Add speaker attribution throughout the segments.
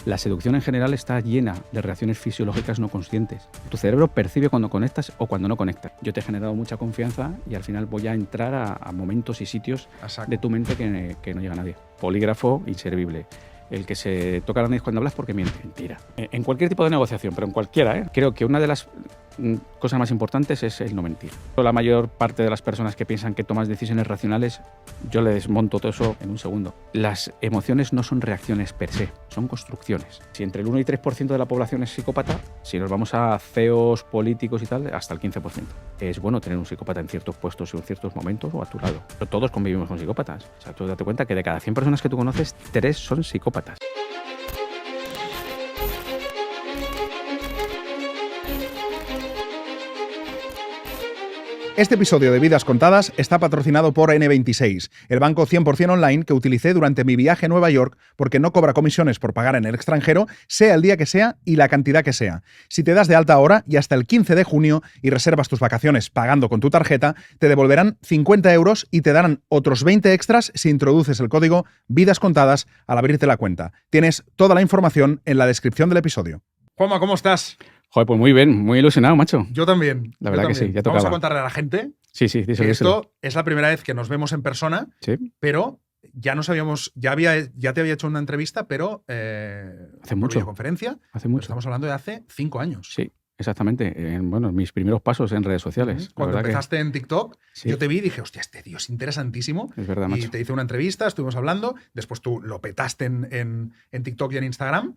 Speaker 1: La seducción en general está llena de reacciones fisiológicas no conscientes. Tu cerebro percibe cuando conectas o cuando no conectas. Yo te he generado mucha confianza y al final voy a entrar a momentos y sitios de tu mente que no llega a nadie. Polígrafo inservible. El que se toca la nariz cuando hablas porque miente. Mentira. En cualquier tipo de negociación, pero en cualquiera, creo que una de las cosas más importantes es el no mentir. La mayor parte de las personas que piensan que tomas decisiones racionales, yo le desmonto todo eso en un segundo. Las emociones no son reacciones per se, son construcciones. Si entre el 1 y 3% de la población es psicópata, si nos vamos a CEOs, políticos y tal, hasta el 15%. Es bueno tener un psicópata en ciertos puestos y en ciertos momentos o a tu lado. Pero todos convivimos con psicópatas. O sea, tú date cuenta que de cada 100 personas que tú conoces, 3 son psicópatas.
Speaker 2: Este episodio de Vidas Contadas está patrocinado por N26, el banco 100% online que utilicé durante mi viaje a Nueva York porque no cobra comisiones por pagar en el extranjero, sea el día que sea y la cantidad que sea. Si te das de alta ahora y hasta el 15 de junio y reservas tus vacaciones pagando con tu tarjeta, te devolverán 50 euros y te darán otros 20 extras si introduces el código Vidas Contadas al abrirte la cuenta. Tienes toda la información en la descripción del episodio.
Speaker 3: Juanma, ¿cómo estás?
Speaker 1: Joder, pues muy bien, muy ilusionado, macho.
Speaker 3: Yo también.
Speaker 1: La verdad que sí, ya tocaba.
Speaker 3: Vamos a contarle a la gente
Speaker 1: Sí,
Speaker 3: que esto es la primera vez que nos vemos en persona,
Speaker 1: sí.
Speaker 3: pero ya nos habíamos, ya te había hecho una entrevista, pero
Speaker 1: hace
Speaker 3: por
Speaker 1: mucho.
Speaker 3: videoconferencia.
Speaker 1: Hace mucho.
Speaker 3: Estamos hablando de hace 5 años.
Speaker 1: Sí, exactamente. En mis primeros pasos en redes sociales.
Speaker 3: Cuando empezaste en TikTok,
Speaker 1: sí.
Speaker 3: Yo te vi y dije, hostia, este tío es interesantísimo.
Speaker 1: Es verdad, macho.
Speaker 3: Y te hice una entrevista, estuvimos hablando, después tú lo petaste en TikTok y en Instagram.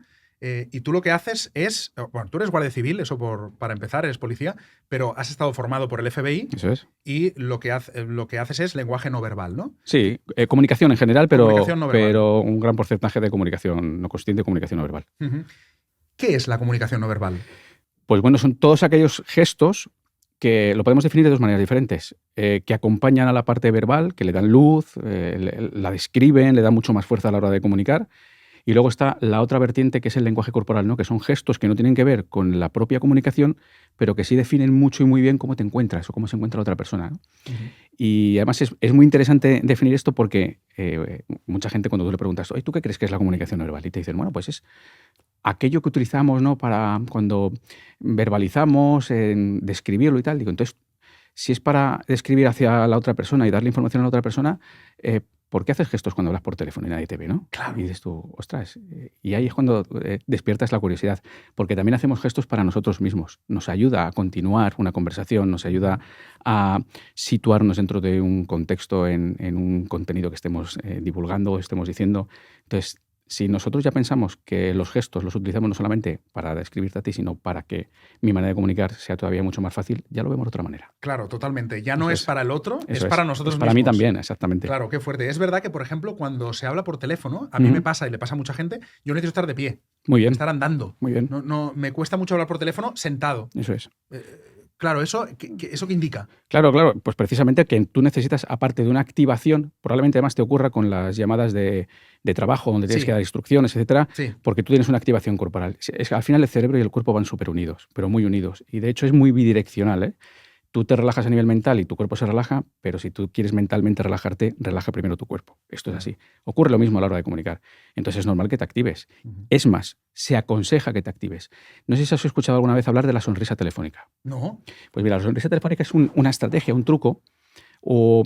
Speaker 3: Y tú lo que haces es, bueno, tú eres guardia civil, eso para empezar, eres policía, pero has estado formado por el FBI.
Speaker 1: Eso es.
Speaker 3: Y lo que haces es lenguaje no verbal, ¿no?
Speaker 1: Sí, comunicación en general, pero
Speaker 3: un
Speaker 1: gran porcentaje de comunicación no consciente y comunicación no verbal.
Speaker 3: Uh-huh. ¿Qué es la comunicación no verbal?
Speaker 1: Pues bueno, son todos aquellos gestos que lo podemos definir de dos maneras diferentes, que acompañan a la parte verbal, que le dan luz, la describen, le dan mucho más fuerza a la hora de comunicar. Y luego está la otra vertiente, que es el lenguaje corporal, ¿no? Que son gestos que no tienen que ver con la propia comunicación, pero que sí definen mucho y muy bien cómo te encuentras o cómo se encuentra la otra persona, ¿no? Uh-huh. Y además es muy interesante definir esto porque mucha gente, cuando tú le preguntas, oye, ¿tú qué crees que es la comunicación no verbal? Y te dicen, bueno, pues es aquello que utilizamos, ¿no? Para cuando verbalizamos, describirlo y tal. Digo, entonces, si es para describir hacia la otra persona y darle información a la otra persona, ¿por qué haces gestos cuando hablas por teléfono y nadie te ve, no?
Speaker 3: Claro.
Speaker 1: Y dices tú, ostras, y ahí es cuando despiertas la curiosidad, porque también hacemos gestos para nosotros mismos. Nos ayuda a continuar una conversación, nos ayuda a situarnos dentro de un contexto en un contenido que estemos divulgando o estemos diciendo. Entonces, si nosotros ya pensamos que los gestos los utilizamos no solamente para describirte a ti, sino para que mi manera de comunicar sea todavía mucho más fácil, ya lo vemos de otra manera.
Speaker 3: Claro, totalmente. Ya no es para el otro, es para nosotros mismos.
Speaker 1: Para mí también, exactamente.
Speaker 3: Claro, qué fuerte. Es verdad que, por ejemplo, cuando se habla por teléfono, a mí me pasa y le pasa a mucha gente, yo necesito estar de pie.
Speaker 1: Muy bien.
Speaker 3: Estar andando.
Speaker 1: Muy bien.
Speaker 3: No, me cuesta mucho hablar por teléfono sentado.
Speaker 1: Eso es.
Speaker 3: Claro, ¿eso qué indica?
Speaker 1: Claro, pues precisamente que tú necesitas, aparte de una activación, probablemente además te ocurra con las llamadas de trabajo, donde tienes que dar instrucciones, etcétera, porque tú tienes una activación corporal. Al final el cerebro y el cuerpo van súper unidos, pero muy unidos. Y de hecho es muy bidireccional, ¿eh? Tú te relajas a nivel mental y tu cuerpo se relaja, pero si tú quieres mentalmente relajarte, relaja primero tu cuerpo. Esto es así. Ocurre lo mismo a la hora de comunicar. Entonces es normal que te actives. Uh-huh. Es más, se aconseja que te actives. No sé si has escuchado alguna vez hablar de la sonrisa telefónica.
Speaker 3: No.
Speaker 1: Pues mira, la sonrisa telefónica es una estrategia, un truco, o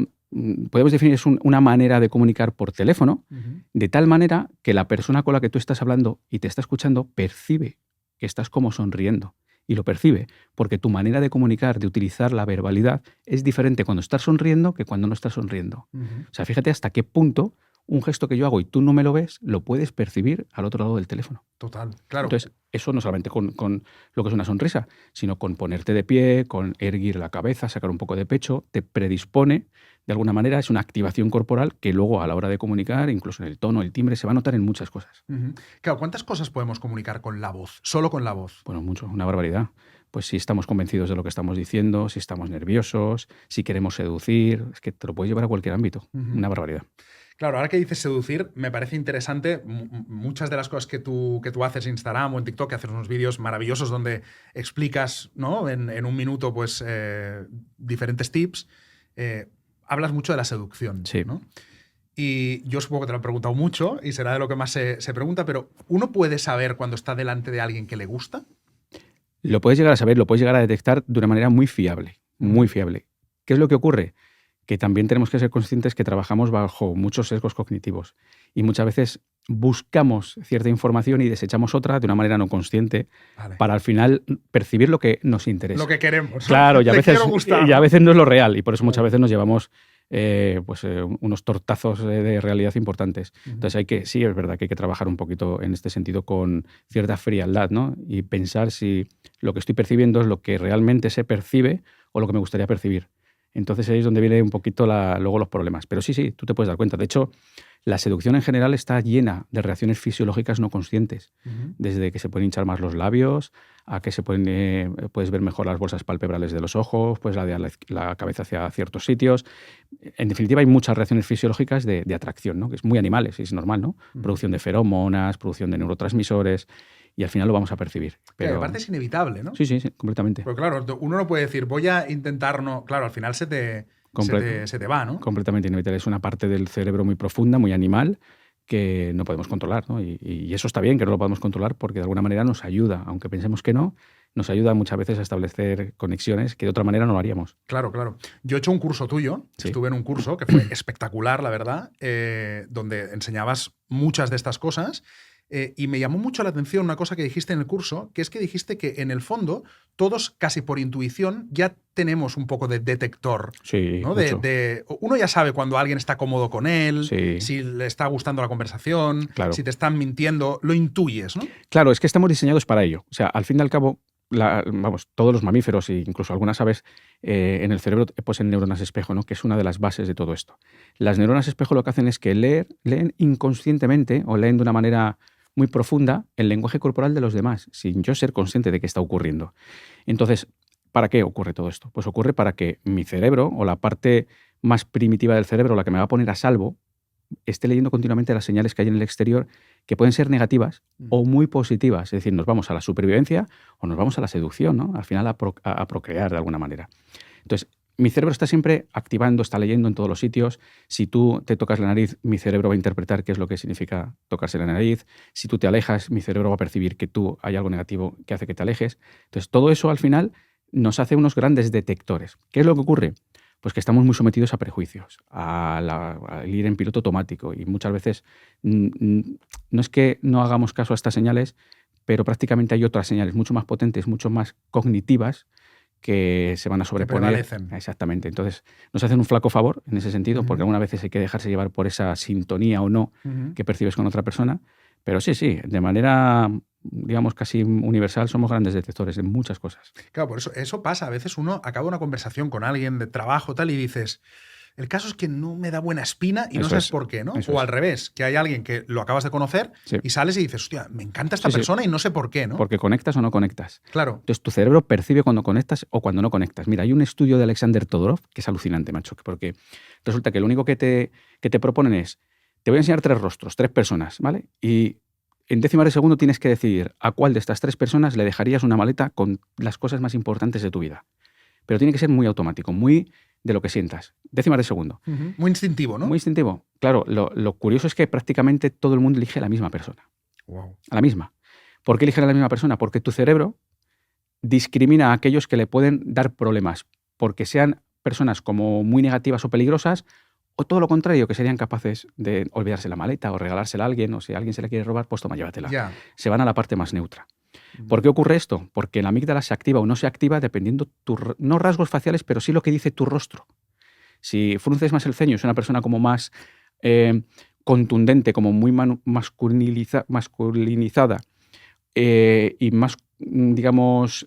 Speaker 1: podemos definir es una manera de comunicar por teléfono, de tal manera que la persona con la que tú estás hablando y te está escuchando percibe que estás como sonriendo. Y lo percibe, porque tu manera de comunicar, de utilizar la verbalidad, es diferente cuando estás sonriendo que cuando no estás sonriendo. Uh-huh. O sea, fíjate hasta qué punto un gesto que yo hago y tú no me lo ves, lo puedes percibir al otro lado del teléfono.
Speaker 3: Total, claro.
Speaker 1: Entonces, eso no solamente con lo que es una sonrisa, sino con ponerte de pie, con erguir la cabeza, sacar un poco de pecho, te predispone, de alguna manera, es una activación corporal que luego a la hora de comunicar, incluso en el tono, el timbre, se va a notar en muchas cosas.
Speaker 3: Uh-huh. Claro, ¿cuántas cosas podemos comunicar con la voz? Solo con la voz.
Speaker 1: Bueno, mucho, una barbaridad. Pues si estamos convencidos de lo que estamos diciendo, si estamos nerviosos, si queremos seducir, es que te lo puedes llevar a cualquier ámbito. Uh-huh. Una barbaridad.
Speaker 3: Claro, ahora que dices seducir, me parece interesante muchas de las cosas que tú haces en Instagram o en TikTok, que haces unos vídeos maravillosos donde explicas, ¿no? en un minuto pues, diferentes tips. Hablas mucho de la seducción.
Speaker 1: Sí.
Speaker 3: ¿no? Y yo supongo que te lo han preguntado mucho y será de lo que más se pregunta, pero ¿uno puede saber cuando está delante de alguien que le gusta?
Speaker 1: Lo puedes llegar a saber, lo puedes llegar a detectar de una manera muy fiable, muy fiable. ¿Qué es lo que ocurre? Que también tenemos que ser conscientes que trabajamos bajo muchos sesgos cognitivos y muchas veces buscamos cierta información y desechamos otra de una manera no consciente para al final percibir lo que nos interesa.
Speaker 3: Lo que queremos.
Speaker 1: Claro, y a veces no es lo real y por eso muchas veces nos llevamos unos tortazos de realidad importantes. Entonces sí, es verdad que hay que trabajar un poquito en este sentido con cierta frialdad, ¿no? Y pensar si lo que estoy percibiendo es lo que realmente se percibe o lo que me gustaría percibir. Entonces ahí es donde viene un poquito luego los problemas. Pero sí, tú te puedes dar cuenta. De hecho, la seducción en general está llena de reacciones fisiológicas no conscientes. Desde que se pueden hinchar más los labios, a que puedes ver mejor las bolsas palpebrales de los ojos, pues la cabeza hacia ciertos sitios. En definitiva, hay muchas reacciones fisiológicas de atracción, ¿no? Que es muy animales, es normal, ¿no? Producción de feromonas, producción de neurotransmisores. Y al final lo vamos a percibir. Pero
Speaker 3: aparte es inevitable, ¿no?
Speaker 1: Sí, completamente.
Speaker 3: Pero claro, uno no puede decir, voy a intentar no... Claro, al final se te va, ¿no?
Speaker 1: Completamente inevitable. Es una parte del cerebro muy profunda, muy animal, que no podemos controlar, ¿no? Y eso está bien que no lo podamos controlar porque de alguna manera nos ayuda, aunque pensemos que no, nos ayuda muchas veces a establecer conexiones que de otra manera no lo haríamos.
Speaker 3: Claro. Yo he hecho un curso tuyo, estuve en un curso que fue espectacular, la verdad, donde enseñabas muchas de estas cosas. Y me llamó mucho la atención una cosa que dijiste en el curso, que es que dijiste que en el fondo todos casi por intuición ya tenemos un poco de detector.
Speaker 1: Sí,
Speaker 3: ¿no? Uno ya sabe cuando alguien está cómodo con él, si le está gustando la conversación, si te están mintiendo, lo intuyes, ¿no?
Speaker 1: Claro, es que estamos diseñados para ello. O sea, al fin y al cabo, todos los mamíferos e incluso algunas aves en el cerebro poseen neuronas espejo, ¿no? Que es una de las bases de todo esto. Las neuronas espejo lo que hacen es que leen inconscientemente o leen de una manera muy profunda el lenguaje corporal de los demás, sin yo ser consciente de qué está ocurriendo. Entonces, ¿para qué ocurre todo esto? Pues ocurre para que mi cerebro, o la parte más primitiva del cerebro, la que me va a poner a salvo, esté leyendo continuamente las señales que hay en el exterior, que pueden ser negativas o muy positivas. Es decir, nos vamos a la supervivencia o nos vamos a la seducción, ¿no? Al final a procrear de alguna manera. Entonces, mi cerebro está siempre activando, está leyendo en todos los sitios. Si tú te tocas la nariz, mi cerebro va a interpretar qué es lo que significa tocarse la nariz. Si tú te alejas, mi cerebro va a percibir que tú hay algo negativo que hace que te alejes. Entonces, todo eso al final nos hace unos grandes detectores. ¿Qué es lo que ocurre? Pues que estamos muy sometidos a prejuicios, al ir en piloto automático. Y muchas veces no es que no hagamos caso a estas señales, pero prácticamente hay otras señales mucho más potentes, mucho más cognitivas, que se van a sobreponer. Exactamente. Entonces, nos hacen un flaco favor en ese sentido, porque algunas veces hay que dejarse llevar por esa sintonía o no que percibes con otra persona. Pero sí, de manera, digamos, casi universal, somos grandes detectores de muchas cosas.
Speaker 3: Claro, por eso pasa. A veces uno acaba una conversación con alguien de trabajo tal y dices, el caso es que no me da buena espina y no sabes por qué, ¿no? O al revés, que hay alguien que lo acabas de conocer y sales y dices, hostia, me encanta esta persona y no sé por qué, ¿no?
Speaker 1: Porque conectas o no conectas.
Speaker 3: Claro.
Speaker 1: Entonces tu cerebro percibe cuando conectas o cuando no conectas. Mira, hay un estudio de Alexander Todorov que es alucinante, macho, porque resulta que lo único que te proponen es, te voy a enseñar 3 rostros, 3 personas, ¿vale? Y en décimas de segundo tienes que decidir a cuál de estas 3 personas le dejarías una maleta con las cosas más importantes de tu vida. Pero tiene que ser muy automático, muy de lo que sientas. Décimas de segundo.
Speaker 3: Muy instintivo, ¿no?
Speaker 1: Muy instintivo. Claro, lo curioso es que prácticamente todo el mundo elige a la misma persona.
Speaker 3: Wow.
Speaker 1: A la misma. ¿Por qué eligen a la misma persona? Porque tu cerebro discrimina a aquellos que le pueden dar problemas, porque sean personas como muy negativas o peligrosas, o todo lo contrario, que serían capaces de olvidarse la maleta o regalársela a alguien, o si alguien se la quiere robar, pues toma, llévatela.
Speaker 3: Yeah.
Speaker 1: Se van a la parte más neutra. ¿Por qué ocurre esto? Porque la amígdala se activa o no se activa dependiendo no rasgos faciales, pero sí lo que dice tu rostro. Si frunces más el ceño, es una persona como más contundente, como muy masculinizada y más, digamos,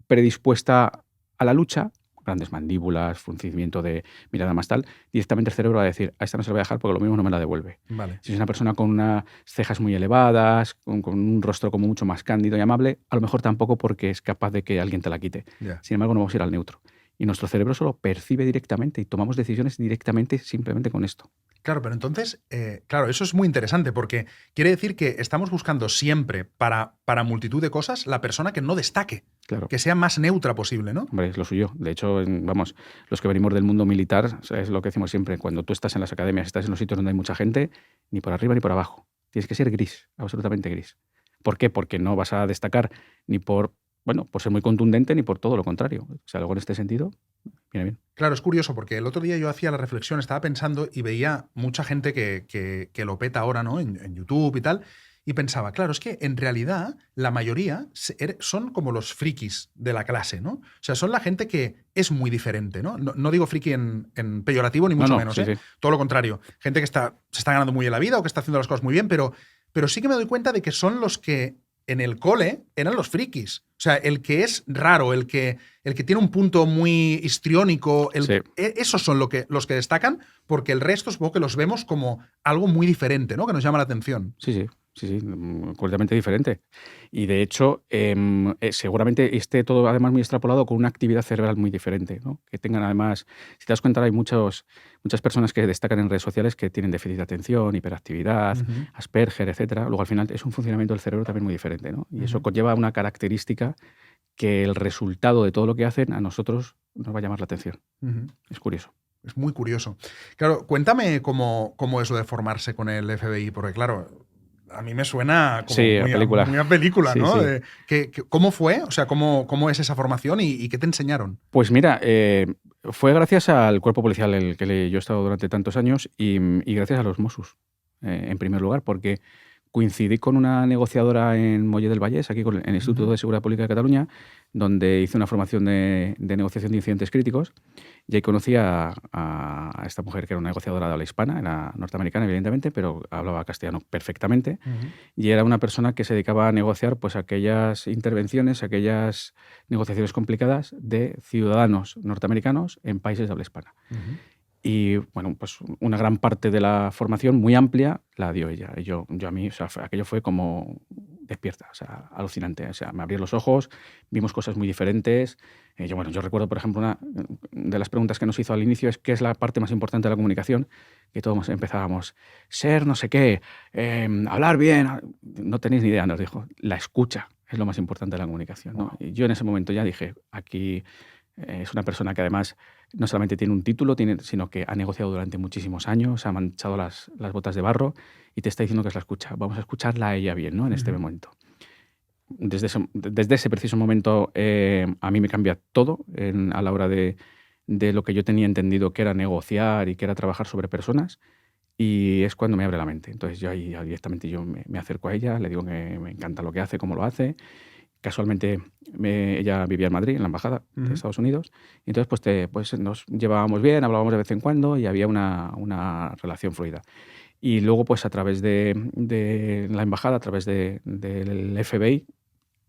Speaker 1: predispuesta a la lucha, grandes mandíbulas, fruncimiento de mirada más tal, directamente el cerebro va a decir, a esta no se la voy a dejar porque lo mismo no me la devuelve.
Speaker 3: Vale.
Speaker 1: Si es una persona con unas cejas muy elevadas, con un rostro como mucho más cándido y amable, a lo mejor tampoco porque es capaz de que alguien te la quite.
Speaker 3: Yeah.
Speaker 1: Sin embargo, no vamos a ir al neutro. Y nuestro cerebro solo percibe directamente y tomamos decisiones directamente simplemente con esto.
Speaker 3: Claro, pero entonces, claro, eso es muy interesante porque quiere decir que estamos buscando siempre para multitud de cosas la persona que no destaque,
Speaker 1: Claro.
Speaker 3: que sea más neutra posible, ¿no?
Speaker 1: Hombre, es lo suyo. De hecho, vamos, los que venimos del mundo militar, o sea, es lo que decimos siempre, cuando tú estás en las academias, estás en los sitios donde hay mucha gente, ni por arriba ni por abajo. Tienes que ser gris, absolutamente gris. ¿Por qué? Porque no vas a destacar ni por ser muy contundente ni por todo lo contrario. O sea, algo en este sentido, viene bien.
Speaker 3: Claro, es curioso porque el otro día yo hacía la reflexión, estaba pensando y veía mucha gente que lo peta ahora, ¿no? En YouTube y tal. Y pensaba, claro, es que en realidad la mayoría son como los frikis de la clase, ¿no? O sea, son la gente que es muy diferente, ¿no? No digo friki en peyorativo ni mucho menos,
Speaker 1: sí,
Speaker 3: ¿eh?
Speaker 1: sí.
Speaker 3: Todo lo contrario. Gente que se está ganando muy bien la vida o que está haciendo las cosas muy bien, pero sí que me doy cuenta de que son los que en el cole eran los frikis. O sea, el que es raro, el que tiene un punto muy histriónico,
Speaker 1: Sí.
Speaker 3: esos son los que destacan, porque el resto supongo que los vemos como algo muy diferente, ¿no? Que nos llama la atención.
Speaker 1: Sí, completamente diferente. Y de hecho, seguramente esté todo además muy extrapolado con una actividad cerebral muy diferente, ¿no? Que tengan además, si te das cuenta, hay muchas personas que destacan en redes sociales que tienen déficit de atención, hiperactividad, Asperger, etcétera. Luego al final es un funcionamiento del cerebro también muy diferente, ¿no? Y eso conlleva una característica que el resultado de todo lo que hacen a nosotros nos va a llamar la atención. Es curioso.
Speaker 3: Es muy curioso. Claro, cuéntame cómo es lo de formarse con el FBI, porque claro, a mí me suena como
Speaker 1: Sí,
Speaker 3: muy a película,
Speaker 1: Sí,
Speaker 3: ¿no?
Speaker 1: sí.
Speaker 3: ¿Cómo fue? O sea, ¿cómo es esa formación y qué te enseñaron?
Speaker 1: Pues mira, fue gracias al cuerpo policial en el que yo he estado durante tantos años y gracias a los Mossos, en primer lugar, porque coincidí con una negociadora en Molle del Vallès, aquí en el Instituto de Seguridad Pública de Cataluña, donde hice una formación de negociación de incidentes críticos, y ahí conocí a esta mujer que era una negociadora de habla hispana, era norteamericana evidentemente, pero hablaba castellano perfectamente, y era una persona que se dedicaba a negociar pues aquellas intervenciones, aquellas negociaciones complicadas de ciudadanos norteamericanos en países de habla hispana. Y bueno, pues una gran parte de la formación muy amplia la dio ella. Y yo a mí, o sea, aquello fue como despierta, o sea, alucinante. O sea, me abrió los ojos, vimos cosas muy diferentes. Yo recuerdo, por ejemplo, una de las preguntas que nos hizo al inicio es ¿qué es la parte más importante de la comunicación? Que todos empezábamos, ser no sé qué, hablar bien. No tenéis ni idea, nos dijo. La escucha es lo más importante de la comunicación, ¿no? Y yo en ese momento ya dije, aquí es una persona que además no solamente tiene un título, sino que ha negociado durante muchísimos años, ha manchado las botas de barro y te está diciendo que es la escucha. Vamos a escucharla a ella bien, ¿no? En este momento. Desde ese preciso momento a mí me cambia todo a la hora de lo que yo tenía entendido que era negociar y que era trabajar sobre personas, y es cuando me abre la mente. Entonces yo ahí directamente me acerco a ella, le digo que me encanta lo que hace, cómo lo hace. Casualmente ella vivía en Madrid, en la embajada de Estados Unidos, y entonces pues nos llevábamos bien, hablábamos de vez en cuando y había una relación fluida. Y luego pues a través de la embajada, a través del FBI,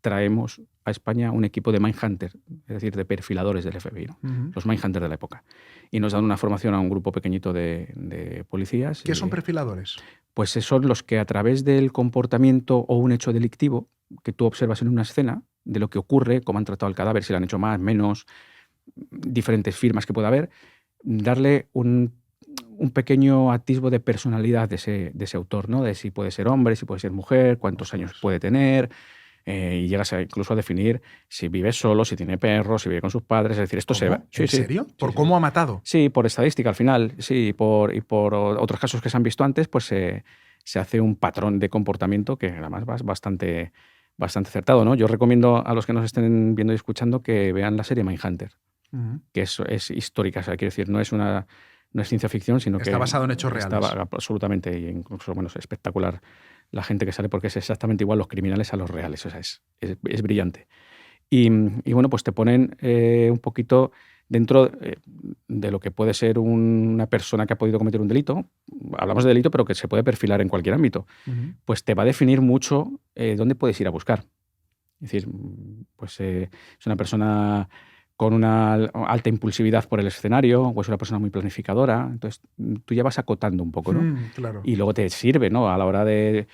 Speaker 1: traemos a España un equipo de Mindhunter, es decir, de perfiladores del FBI, ¿no? Los Mindhunters de la época. Y nos dan una formación a un grupo pequeñito de policías.
Speaker 3: ¿Qué son perfiladores?
Speaker 1: Pues son los que a través del comportamiento o un hecho delictivo que tú observas en una escena, de lo que ocurre, cómo han tratado al cadáver, si lo han hecho más, menos, diferentes firmas que pueda haber, darle un pequeño atisbo de personalidad de ese autor, ¿no? De si puede ser hombre, si puede ser mujer, cuántos años puede tener, y llegas incluso a definir si vive solo, si tiene perros, si vive con sus padres. Es decir, esto se va.
Speaker 3: ¿En serio? ¿Por cómo ha matado?
Speaker 1: Sí, por estadística al final, sí, y por otros casos que se han visto antes, pues se hace un patrón de comportamiento que además va bastante acertado, ¿no? Yo recomiendo a los que nos estén viendo y escuchando que vean la serie Mindhunter, que es histórica, o sea, quiero decir, no es ciencia ficción, sino que
Speaker 3: está basado en hechos reales.
Speaker 1: Está absolutamente, y incluso, bueno, es espectacular la gente que sale porque es exactamente igual los criminales a los reales, o sea, es brillante. Y bueno, pues te ponen un poquito dentro de lo que puede ser una persona que ha podido cometer un delito. Hablamos de delito, pero que se puede perfilar en cualquier ámbito. Pues te va a definir mucho dónde puedes ir a buscar. Es decir, pues es una persona con una alta impulsividad por el escenario, o es una persona muy planificadora. Entonces, tú ya vas acotando un poco, ¿no?
Speaker 3: Claro.
Speaker 1: Y luego te sirve, ¿no? A la hora de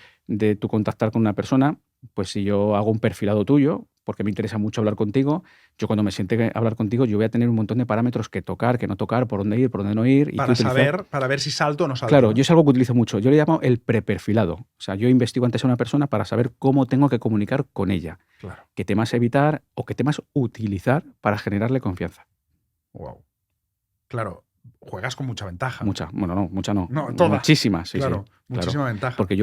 Speaker 1: tú contactar con una persona, pues si yo hago un perfilado tuyo, porque me interesa mucho hablar contigo. Yo cuando me siente a hablar contigo, yo voy a tener un montón de parámetros que tocar, que no tocar, por dónde ir, por dónde no ir.
Speaker 3: Para ver si salto o no salto.
Speaker 1: Claro,
Speaker 3: ¿no?
Speaker 1: yo es algo que utilizo mucho. Yo le llamo el preperfilado. O sea, yo investigo antes a una persona para saber cómo tengo que comunicar con ella.
Speaker 3: Claro.
Speaker 1: Qué temas evitar o qué temas utilizar para generarle confianza.
Speaker 3: Wow. Claro, juegas con mucha ventaja.
Speaker 1: Mucha. Bueno, no, mucha no.
Speaker 3: No, toda.
Speaker 1: Muchísima, sí,
Speaker 3: claro,
Speaker 1: sí.
Speaker 3: muchísima ventaja.
Speaker 1: Porque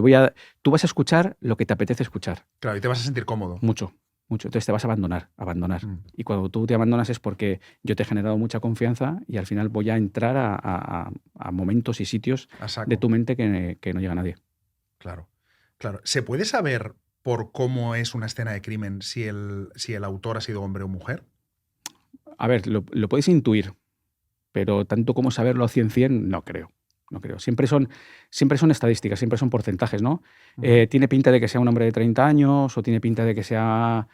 Speaker 1: tú vas a escuchar lo que te apetece escuchar.
Speaker 3: Claro, y te vas a sentir cómodo.
Speaker 1: Mucho. Entonces te vas a abandonar. Y cuando tú te abandonas es porque yo te he generado mucha confianza y al final voy a entrar a momentos y sitios de tu mente que no llega nadie.
Speaker 3: Claro. ¿Se puede saber por cómo es una escena de crimen si el autor ha sido hombre o mujer?
Speaker 1: A ver, lo puedes intuir, pero tanto como saberlo a 100%, no creo. Siempre son estadísticas, siempre son porcentajes, ¿no? Tiene pinta de que sea un hombre de 30 años o tiene pinta de que sea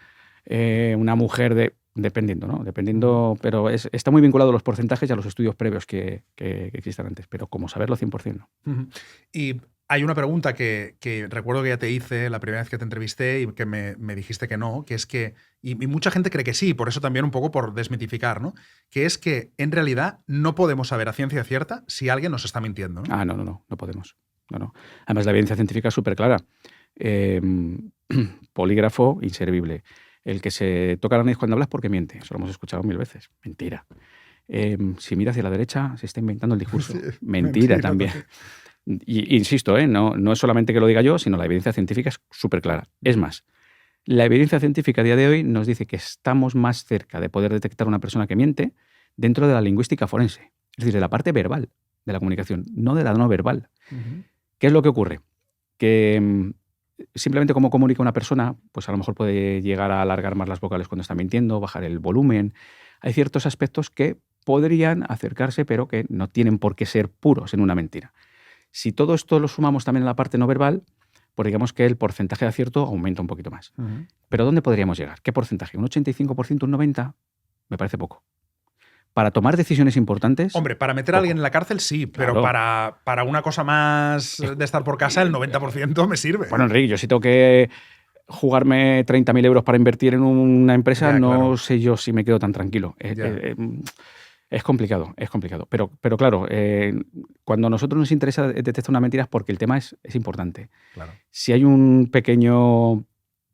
Speaker 1: una mujer dependiendo, ¿no? Dependiendo, pero está muy vinculado a los porcentajes y a los estudios previos que existan antes, pero como saberlo 100% no.
Speaker 3: Y hay una pregunta que recuerdo que ya te hice la primera vez que te entrevisté y que me dijiste que no, que es que, y mucha gente cree que sí, por eso también un poco por desmitificar, ¿no? Que es que en realidad no podemos saber a ciencia cierta si alguien nos está mintiendo, ¿no?
Speaker 1: No podemos. No. Además, la evidencia científica es súper clara. Polígrafo inservible. El que se toca la nariz cuando hablas porque miente. Eso lo hemos escuchado 1000 veces. Mentira. Si mira hacia la derecha, se está inventando el discurso. Mentira también. Y insisto, no es solamente que lo diga yo, sino la evidencia científica es súper clara. Es más, la evidencia científica a día de hoy nos dice que estamos más cerca de poder detectar a una persona que miente dentro de la lingüística forense. Es decir, de la parte verbal de la comunicación, no de la no verbal. ¿Qué es lo que ocurre? Que simplemente como comunica una persona, pues a lo mejor puede llegar a alargar más las vocales cuando está mintiendo, bajar el volumen. Hay ciertos aspectos que podrían acercarse, pero que no tienen por qué ser puros en una mentira. Si todo esto lo sumamos también a la parte no verbal, pues digamos que el porcentaje de acierto aumenta un poquito más. ¿Pero dónde podríamos llegar? ¿Qué porcentaje? ¿Un 85%, un 90%? Me parece poco. Para tomar decisiones importantes...
Speaker 3: Hombre, para meter a alguien en la cárcel sí, pero claro. para una cosa más de estar por casa, el 90% me sirve.
Speaker 1: Bueno, Enrique, yo sí tengo que jugarme 30.000 euros para invertir en una empresa, no sé yo si me quedo tan tranquilo. Es complicado. Pero claro, cuando a nosotros nos interesa detectar una mentira es porque el tema es importante.
Speaker 3: Claro.
Speaker 1: Si hay un pequeño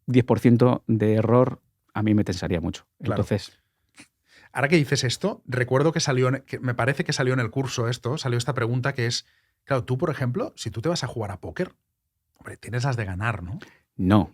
Speaker 1: 10% de error, a mí me tensaría mucho.
Speaker 3: Claro.
Speaker 1: Entonces...
Speaker 3: Ahora que dices esto, recuerdo que me parece que salió en el curso salió esta pregunta que es, claro, tú, por ejemplo, si tú te vas a jugar a póker, hombre, tienes las de ganar, ¿no?
Speaker 1: No,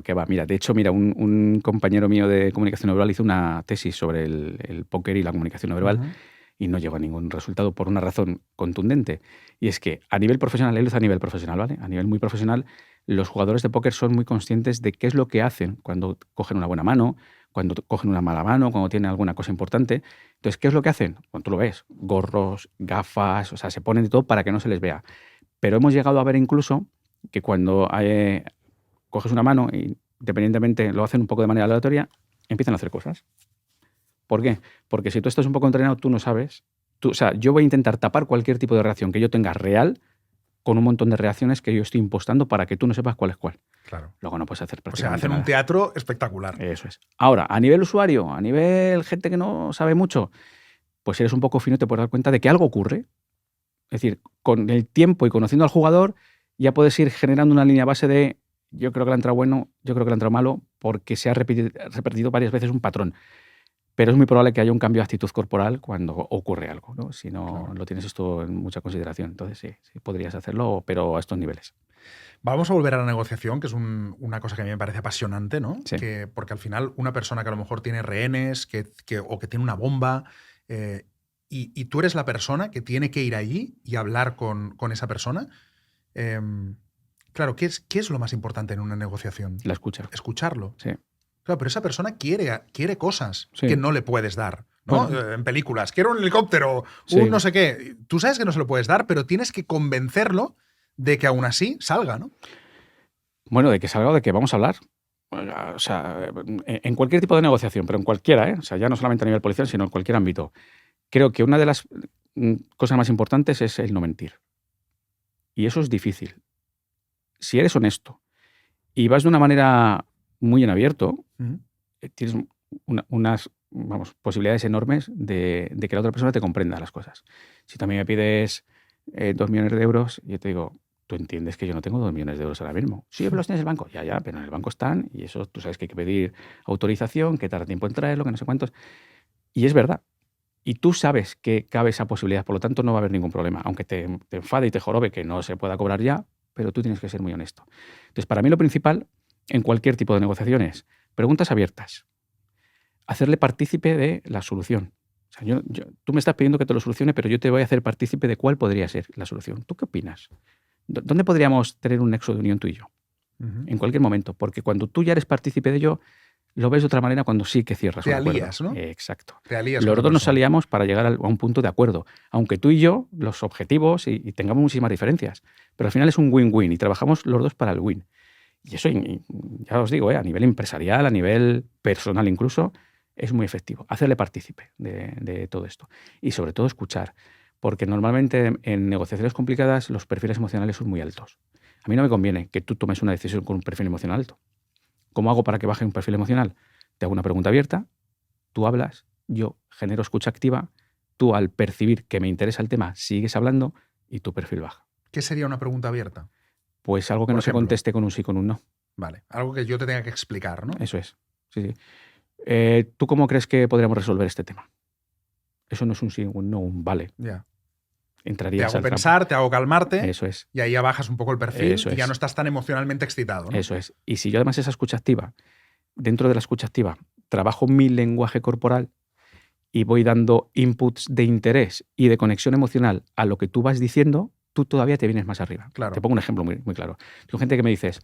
Speaker 1: qué va. Mira, de hecho, un compañero mío de comunicación no verbal hizo una tesis sobre el póker y la comunicación no verbal y no llegó a ningún resultado por una razón contundente. Y es que a nivel profesional, él lo hace a nivel profesional, ¿vale? A nivel muy profesional, los jugadores de póker son muy conscientes de qué es lo que hacen cuando cogen una buena mano, cuando cogen una mala mano, cuando tienen alguna cosa importante. Entonces, ¿qué es lo que hacen? Cuando tú lo ves, gorros, gafas, o sea, se ponen de todo para que no se les vea. Pero hemos llegado a ver incluso que cuando coges una mano y independientemente lo hacen un poco de manera aleatoria, empiezan a hacer cosas. ¿Por qué? Porque si tú estás un poco entrenado, tú no sabes. O sea, yo voy a intentar tapar cualquier tipo de reacción que yo tenga real con un montón de reacciones que yo estoy impostando para que tú no sepas cuál es cuál.
Speaker 3: Claro.
Speaker 1: Luego no puedes hacer prácticamente
Speaker 3: nada. O sea, hacen un teatro espectacular.
Speaker 1: Eso es. Ahora, a nivel usuario, a nivel gente que no sabe mucho, pues si eres un poco fino te puedes dar cuenta de que algo ocurre. Es decir, con el tiempo y conociendo al jugador, ya puedes ir generando una línea base de yo creo que le ha entrado bueno, yo creo que le ha entrado malo, porque se ha repetido varias veces un patrón. Pero es muy probable que haya un cambio de actitud corporal cuando ocurre algo, ¿no? Si no lo tienes esto en mucha consideración. Entonces sí podrías hacerlo, pero a estos niveles.
Speaker 3: Vamos a volver a la negociación, que es una cosa que a mí me parece apasionante, ¿no?
Speaker 1: Sí.
Speaker 3: Porque al final una persona que a lo mejor tiene rehenes o que tiene una bomba y tú eres la persona que tiene que ir allí y hablar con esa persona. Claro, ¿qué es lo más importante en una negociación?
Speaker 1: La escucha.
Speaker 3: Escucharlo.
Speaker 1: Sí.
Speaker 3: Claro, pero esa persona quiere cosas
Speaker 1: sí.
Speaker 3: que no le puedes dar, ¿no? Bueno. En películas, quiero un helicóptero, un no sé qué. Tú sabes que no se lo puedes dar, pero tienes que convencerlo de que aún así salga, ¿no?
Speaker 1: Bueno, de que salga o de que vamos a hablar. O sea, en cualquier tipo de negociación, pero en cualquiera, ¿eh? O sea, ya no solamente a nivel policial, sino en cualquier ámbito. Creo que una de las cosas más importantes es el no mentir. Y eso es difícil. Si eres honesto y vas de una manera muy en abierto, tienes unas posibilidades enormes de que la otra persona te comprenda las cosas. Si también me pides 2 millones de euros, yo te digo, tú entiendes que yo no tengo 2 millones de euros ahora mismo. Sí, pero los tienes en el banco. Ya, pero en el banco están y eso tú sabes que hay que pedir autorización, que tarda tiempo en traerlo, que no sé cuántos. Y es verdad. Y tú sabes que cabe esa posibilidad, por lo tanto no va a haber ningún problema. Aunque te enfade y te jorobe que no se pueda cobrar ya, pero tú tienes que ser muy honesto. Entonces, para mí lo principal en cualquier tipo de negociación es preguntas abiertas. Hacerle partícipe de la solución. O sea, tú me estás pidiendo que te lo solucione, pero yo te voy a hacer partícipe de cuál podría ser la solución. ¿Tú qué opinas? ¿Dónde podríamos tener un nexo de unión tú y yo? En cualquier momento. Porque cuando tú ya eres partícipe de ello, lo ves de otra manera cuando sí que cierras un acuerdo.
Speaker 3: Te alías, ¿no?
Speaker 1: Exacto.
Speaker 3: Te alías.
Speaker 1: Los dos nos aliamos para llegar a un punto de acuerdo. Aunque tú y yo, los objetivos, y tengamos muchísimas diferencias. Pero al final es un win-win y trabajamos los dos para el win. Y eso, ya os digo, a nivel empresarial, a nivel personal incluso, es muy efectivo. Hacerle partícipe de todo esto. Y sobre todo escuchar. Porque normalmente en negociaciones complicadas los perfiles emocionales son muy altos. A mí no me conviene que tú tomes una decisión con un perfil emocional alto. ¿Cómo hago para que baje un perfil emocional? Te hago una pregunta abierta, tú hablas, yo genero escucha activa, tú al percibir que me interesa el tema sigues hablando y tu perfil baja.
Speaker 3: ¿Qué sería una pregunta abierta?
Speaker 1: Pues algo que no se conteste con un sí, con un no.
Speaker 3: Vale, algo que yo te tenga que explicar, ¿no?
Speaker 1: Eso es, sí. ¿Tú cómo crees que podríamos resolver este tema? Eso no es un sí, un no, un vale.
Speaker 3: Ya.
Speaker 1: Entrarías
Speaker 3: te hago pensar,
Speaker 1: trampo.
Speaker 3: te hago calmarte.
Speaker 1: Eso es.
Speaker 3: Y ahí ya bajas un poco el perfil
Speaker 1: Eso
Speaker 3: y ya
Speaker 1: es.
Speaker 3: no estás tan emocionalmente excitado, ¿no?
Speaker 1: Eso es. Y si yo además esa escucha activa, dentro de la escucha activa, trabajo mi lenguaje corporal y voy dando inputs de interés y de conexión emocional a lo que tú vas diciendo, tú todavía te vienes más arriba.
Speaker 3: Claro.
Speaker 1: Te pongo un ejemplo muy, muy claro. Tengo gente que me dices,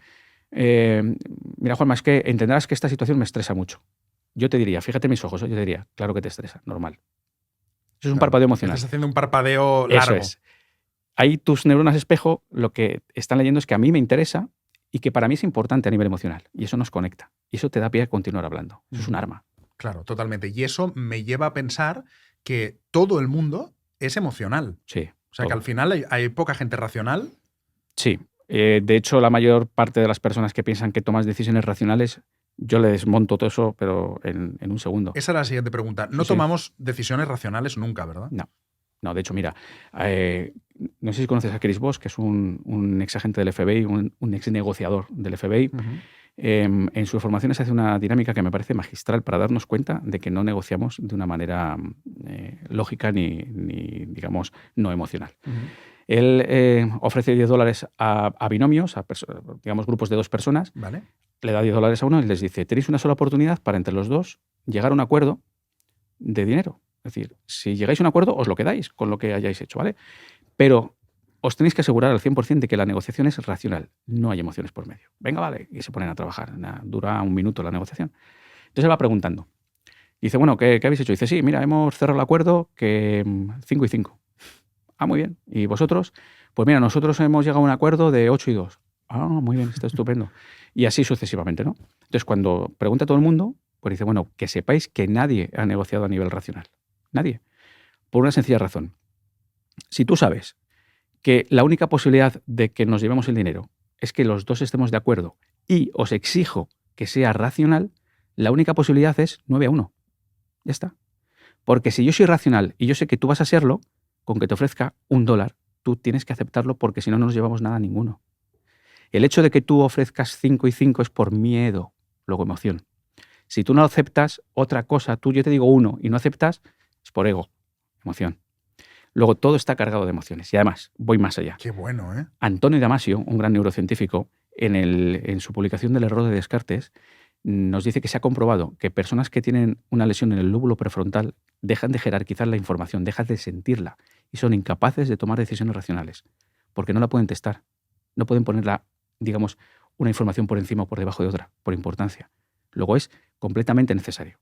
Speaker 1: mira, Juanma, es que entenderás que esta situación me estresa mucho. Yo te diría, fíjate en mis ojos, yo te diría, claro que te estresa, normal. Eso es un parpadeo emocional.
Speaker 3: Estás haciendo un parpadeo largo.
Speaker 1: Eso es. Ahí tus neuronas espejo lo que están leyendo es que a mí me interesa y que para mí es importante a nivel emocional. Y eso nos conecta. Y eso te da pie a continuar hablando. Eso es un arma.
Speaker 3: Claro, totalmente. Y eso me lleva a pensar que todo el mundo es emocional.
Speaker 1: Sí.
Speaker 3: O sea, que al final hay poca gente racional.
Speaker 1: Sí. De hecho, la mayor parte de las personas que piensan que tomas decisiones racionales, yo le desmonto todo eso, pero en un segundo.
Speaker 3: Esa era la siguiente pregunta. No tomamos decisiones racionales nunca, ¿verdad?
Speaker 1: No, de hecho, mira, no sé si conoces a Chris Voss, que es un ex agente del FBI, un ex negociador del FBI. En sus formaciones hace una dinámica que me parece magistral para darnos cuenta de que no negociamos de una manera lógica ni, digamos, no emocional. Él ofrece $10 a binomios, digamos, grupos de 2 personas.
Speaker 3: Vale.
Speaker 1: Le da $10 a uno y les dice, tenéis una sola oportunidad para entre los dos llegar a un acuerdo de dinero. Es decir, si llegáis a un acuerdo, os lo quedáis con lo que hayáis hecho, ¿vale? Pero os tenéis que asegurar al 100% de que la negociación es racional. No hay emociones por medio. Venga, vale. Y se ponen a trabajar. Dura 1 minuto la negociación. Entonces él va preguntando. Dice, bueno, ¿qué habéis hecho? Dice, sí, mira, hemos cerrado el acuerdo que 5 y 5. Ah, muy bien. ¿Y vosotros? Pues mira, nosotros hemos llegado a un acuerdo de 8 y 2. Ah, muy bien, está estupendo. Y así sucesivamente, ¿no? Entonces, cuando pregunta a todo el mundo, pues dice, bueno, que sepáis que nadie ha negociado a nivel racional. Nadie. Por una sencilla razón. Si tú sabes que la única posibilidad de que nos llevemos el dinero es que los dos estemos de acuerdo y os exijo que sea racional, la única posibilidad es 9-1. Ya está. Porque si yo soy racional y yo sé que tú vas a serlo, con que te ofrezca $1, tú tienes que aceptarlo porque si no, no nos llevamos nada a ninguno. El hecho de que tú ofrezcas 5 y 5 es por miedo, luego emoción. Si tú no aceptas otra cosa, yo te digo 1 y no aceptas, es por ego, emoción. Luego todo está cargado de emociones. Y además, voy más allá.
Speaker 3: Qué bueno, ¿eh?
Speaker 1: Antonio Damasio, un gran neurocientífico, en su publicación del error de Descartes, nos dice que se ha comprobado que personas que tienen una lesión en el lóbulo prefrontal dejan de jerarquizar la información, dejan de sentirla y son incapaces de tomar decisiones racionales porque no la pueden testar. No pueden ponerla, digamos, una información por encima o por debajo de otra, por importancia. Luego es completamente necesario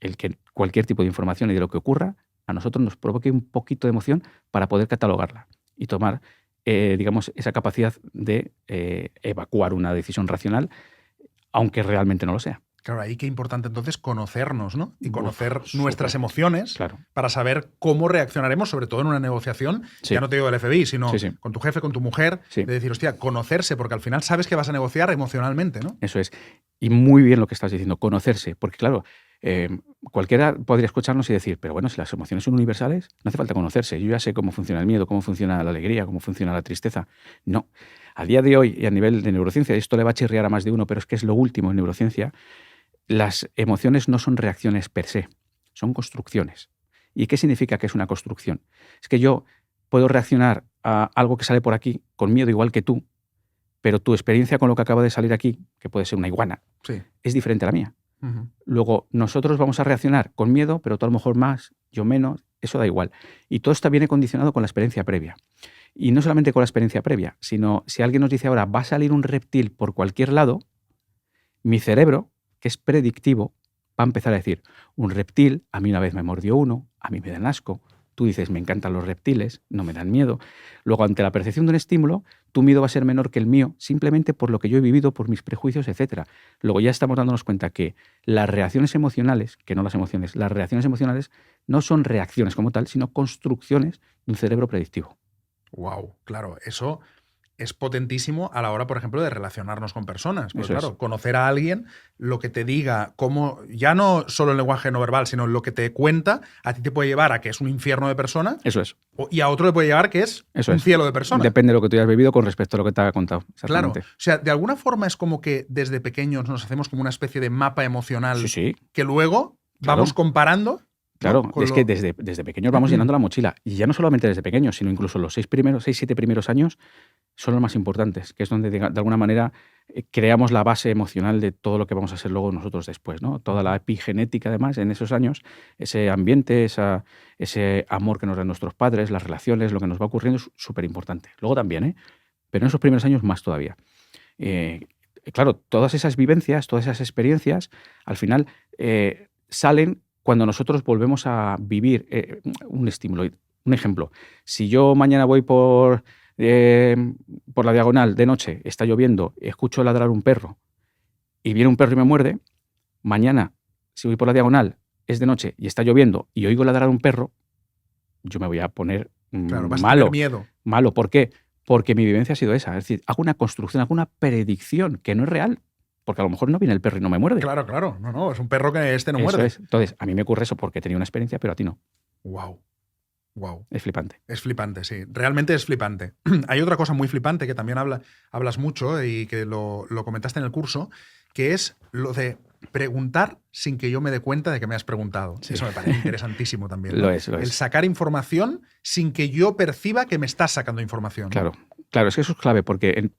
Speaker 1: el que cualquier tipo de información y de lo que ocurra a nosotros nos provoque un poquito de emoción para poder catalogarla y tomar, digamos, esa capacidad de evacuar una decisión racional, aunque realmente no lo sea.
Speaker 3: Claro, ahí qué importante entonces conocernos, ¿no? Y conocer
Speaker 1: Uf,
Speaker 3: nuestras emociones,
Speaker 1: claro,
Speaker 3: para saber cómo reaccionaremos, sobre todo en una negociación,
Speaker 1: sí,
Speaker 3: ya no te digo del FBI, sino
Speaker 1: sí, sí,
Speaker 3: con tu jefe, con tu mujer,
Speaker 1: sí,
Speaker 3: de decir, hostia, conocerse, porque al final sabes que vas a negociar emocionalmente, ¿no?
Speaker 1: Eso es. Y muy bien lo que estás diciendo, conocerse. Porque claro, cualquiera podría escucharnos y decir, pero bueno, si las emociones son universales, no hace falta conocerse. Yo ya sé cómo funciona el miedo, cómo funciona la alegría, cómo funciona la tristeza. No. A día de hoy, y a nivel de neurociencia, esto le va a chirriar a más de uno, pero es que es lo último en neurociencia, las emociones no son reacciones per se, son construcciones. ¿Y qué significa que es una construcción? Es que yo puedo reaccionar a algo que sale por aquí con miedo igual que tú, pero tu experiencia con lo que acaba de salir aquí, que puede ser una iguana,
Speaker 3: Sí.
Speaker 1: es diferente a la mía.
Speaker 3: Ujú.
Speaker 1: Luego, nosotros vamos a reaccionar con miedo, pero tú a lo mejor más, yo menos, eso da igual. Y todo esto viene condicionado con la experiencia previa. Y no solamente con la experiencia previa, sino si alguien nos dice ahora, va a salir un reptil por cualquier lado, mi cerebro, que es predictivo, va a empezar a decir, un reptil, a mí una vez me mordió uno, a mí me dan asco. Tú dices, me encantan los reptiles, no me dan miedo. Luego, ante la percepción de un estímulo, tu miedo va a ser menor que el mío, simplemente por lo que yo he vivido, por mis prejuicios, etc. Luego ya estamos dándonos cuenta que las reacciones emocionales, que no las emociones, las reacciones emocionales no son reacciones como tal, sino construcciones de un cerebro predictivo.
Speaker 3: Wow, claro, eso es potentísimo a la hora, por ejemplo, de relacionarnos con personas. Pues
Speaker 1: Eso
Speaker 3: claro,
Speaker 1: es.
Speaker 3: conocer a alguien, lo que te diga, cómo, ya no solo el lenguaje no verbal, sino lo que te cuenta, a ti te puede llevar a que es un infierno de persona
Speaker 1: Eso es.
Speaker 3: y a otro le puede llevar que es
Speaker 1: Eso
Speaker 3: un
Speaker 1: es.
Speaker 3: cielo de persona.
Speaker 1: Depende de lo que tú hayas vivido con respecto a lo que te ha contado.
Speaker 3: Claro.
Speaker 1: Exactamente.
Speaker 3: O sea, de alguna forma es como que desde pequeños nos hacemos como una especie de mapa emocional
Speaker 1: Sí, sí.
Speaker 3: que luego
Speaker 1: Claro.
Speaker 3: vamos comparando.
Speaker 1: Claro,
Speaker 3: ¿no? Con
Speaker 1: es
Speaker 3: lo-
Speaker 1: que desde pequeños vamos llenando la mochila. Y ya no solamente desde pequeños, sino incluso los 7 primeros años son los más importantes, que es donde de alguna manera creamos la base emocional de todo lo que vamos a ser luego nosotros después, ¿no? Toda la epigenética, además, en esos años, ese ambiente, ese amor que nos dan nuestros padres, las relaciones, lo que nos va ocurriendo es súper importante. Luego también, ¿eh? Pero en esos primeros años más todavía. Claro, todas esas vivencias, todas esas experiencias, al final salen cuando nosotros volvemos a vivir un estímulo. Un ejemplo, si yo mañana voy por la diagonal de noche, está lloviendo, escucho ladrar un perro y viene un perro y me muerde, mañana, si voy por la diagonal, es de noche y está lloviendo y oigo ladrar un perro, yo me voy a poner
Speaker 3: Claro, vas a
Speaker 1: malo.
Speaker 3: tener miedo.
Speaker 1: Malo, ¿por qué? Porque mi vivencia ha sido esa. Es decir, hago una construcción, hago una predicción que no es real. Porque a lo mejor no viene el perro y no me muerde.
Speaker 3: Claro, claro. No, es un perro que no
Speaker 1: Eso
Speaker 3: muerde.
Speaker 1: es. Entonces, a mí me ocurre eso porque he tenido una experiencia, pero a ti no.
Speaker 3: Wow. Wow.
Speaker 1: Es flipante.
Speaker 3: Es flipante, sí. Realmente es flipante. Hay otra cosa muy flipante que también hablas mucho y que lo comentaste en el curso, que es lo de preguntar sin que yo me dé cuenta de que me has preguntado.
Speaker 1: Sí.
Speaker 3: Eso me parece interesantísimo también, ¿no?
Speaker 1: Lo es.
Speaker 3: El sacar información sin que yo perciba que me estás sacando información.
Speaker 1: Claro, claro, es que eso es clave porque,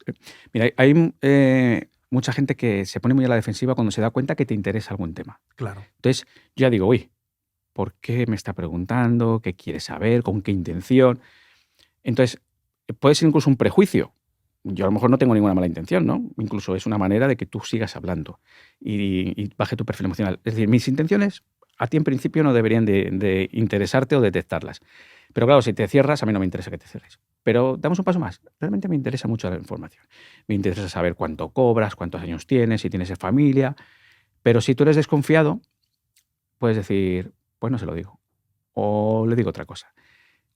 Speaker 1: mira, hay mucha gente que se pone muy a la defensiva cuando se da cuenta que te interesa algún tema.
Speaker 3: Claro.
Speaker 1: Entonces, yo ya digo, uy, ¿por qué me está preguntando? ¿Qué quiere saber? ¿Con qué intención? Entonces, puede ser incluso un prejuicio. Yo a lo mejor no tengo ninguna mala intención, ¿no? Incluso es una manera de que tú sigas hablando y baje tu perfil emocional. Es decir, mis intenciones a ti en principio no deberían de interesarte o detectarlas. Pero claro, si te cierras, a mí no me interesa que te cierres. Pero damos un paso más. Realmente me interesa mucho la información. Me interesa saber cuánto cobras, cuántos años tienes, si tienes familia. Pero si tú eres desconfiado, puedes decir, pues no se lo digo. O le digo otra cosa.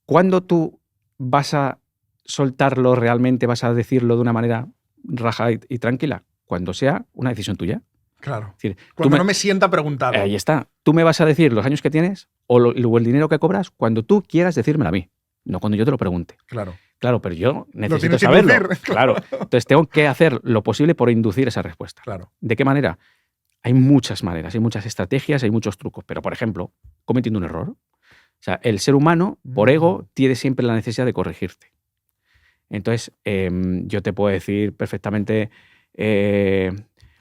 Speaker 1: ¿Cuándo tú vas a soltarlo realmente, vas a decirlo de una manera raja y tranquila? Cuando sea una decisión tuya.
Speaker 3: Claro.
Speaker 1: Es decir,
Speaker 3: cuando no me sienta preguntado.
Speaker 1: Ahí está. Tú me vas a decir los años que tienes o el dinero que cobras cuando tú quieras decírmelo a mí, no cuando yo te lo pregunte.
Speaker 3: Claro.
Speaker 1: Claro, pero yo necesito
Speaker 3: tienes que
Speaker 1: saberlo.
Speaker 3: inducir.
Speaker 1: Claro. Entonces tengo que hacer lo posible por inducir esa respuesta.
Speaker 3: Claro.
Speaker 1: ¿De qué manera? Hay muchas maneras, hay muchas estrategias, hay muchos trucos. Pero, por ejemplo, cometiendo un error. O sea, el ser humano, por ego, tiene siempre la necesidad de corregirte. Entonces, yo te puedo decir perfectamente,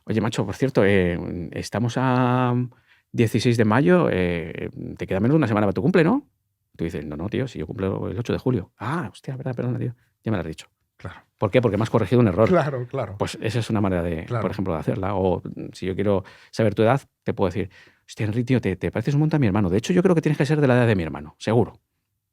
Speaker 1: oye, macho, por cierto, estamos a 16 de mayo, te queda menos de una semana para tu cumple, ¿no? Tú dices, no, tío, si yo cumplo el 8 de julio. Ah, hostia, verdad, perdona, tío. Ya me lo has dicho.
Speaker 3: Claro.
Speaker 1: ¿Por qué? Porque me has corregido un error.
Speaker 3: Claro, claro.
Speaker 1: Pues esa es una manera de,
Speaker 3: Claro.
Speaker 1: por ejemplo, de hacerla. O si yo quiero saber tu edad, te puedo decir, hostia, Henry, tío, te pareces un montón a mi hermano. De hecho, yo creo que tienes que ser de la edad de mi hermano, seguro.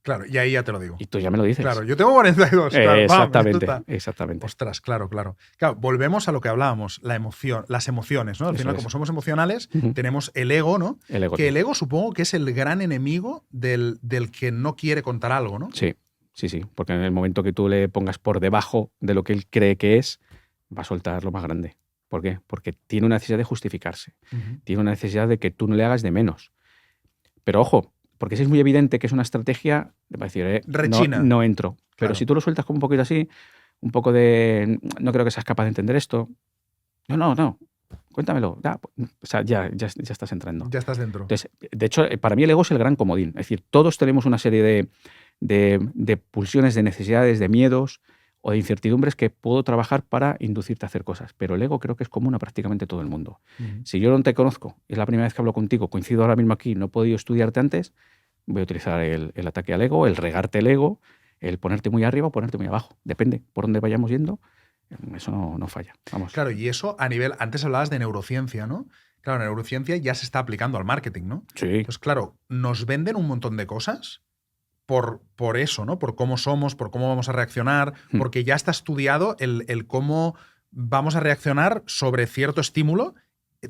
Speaker 3: Claro, y ahí ya te lo digo.
Speaker 1: Y tú ya me lo dices.
Speaker 3: Claro, yo tengo 42. Claro,
Speaker 1: Exactamente,
Speaker 3: vamos,
Speaker 1: exactamente.
Speaker 3: Ostras, claro. Claro, volvemos a lo que hablábamos, la emoción, las emociones, ¿no? Al
Speaker 1: Eso
Speaker 3: final,
Speaker 1: es.
Speaker 3: como somos emocionales,
Speaker 1: Ujú.
Speaker 3: tenemos el ego, ¿no?
Speaker 1: El ego.
Speaker 3: Que el ego supongo que es el gran enemigo del que no quiere contar algo, ¿no?
Speaker 1: Sí, sí, sí. Porque en el momento que tú le pongas por debajo de lo que él cree que es, va a soltar lo más grande. ¿Por qué? Porque tiene una necesidad de justificarse. Tiene una necesidad de que tú no le hagas de menos. Pero ojo, porque si es muy evidente que es una estrategia, le va a decir, no entro. Pero si tú lo sueltas como un poquito así, un poco de, no creo que seas capaz de entender esto. No, cuéntamelo. O sea, ya estás entrando.
Speaker 3: Ya estás dentro.
Speaker 1: Entonces, de hecho, para mí el ego es el gran comodín. Es decir, todos tenemos una serie de pulsiones, de necesidades, de miedos o de incertidumbres que puedo trabajar para inducirte a hacer cosas. Pero el ego creo que es común a prácticamente todo el mundo. Si yo no te conozco, es la primera vez que hablo contigo, coincido ahora mismo aquí, no he podido estudiarte antes, voy a utilizar el ataque al ego, el regarte el ego, el ponerte muy arriba o ponerte muy abajo. Depende por dónde vayamos yendo, eso no falla. Vamos.
Speaker 3: Claro, y eso a nivel, antes hablabas de neurociencia, ¿no? Claro, neurociencia ya se está aplicando al marketing, ¿no?
Speaker 1: Sí.
Speaker 3: Entonces, claro, nos venden un montón de cosas por eso, ¿no? Por cómo somos, por cómo vamos a reaccionar, porque ya está estudiado el cómo vamos a reaccionar sobre cierto estímulo,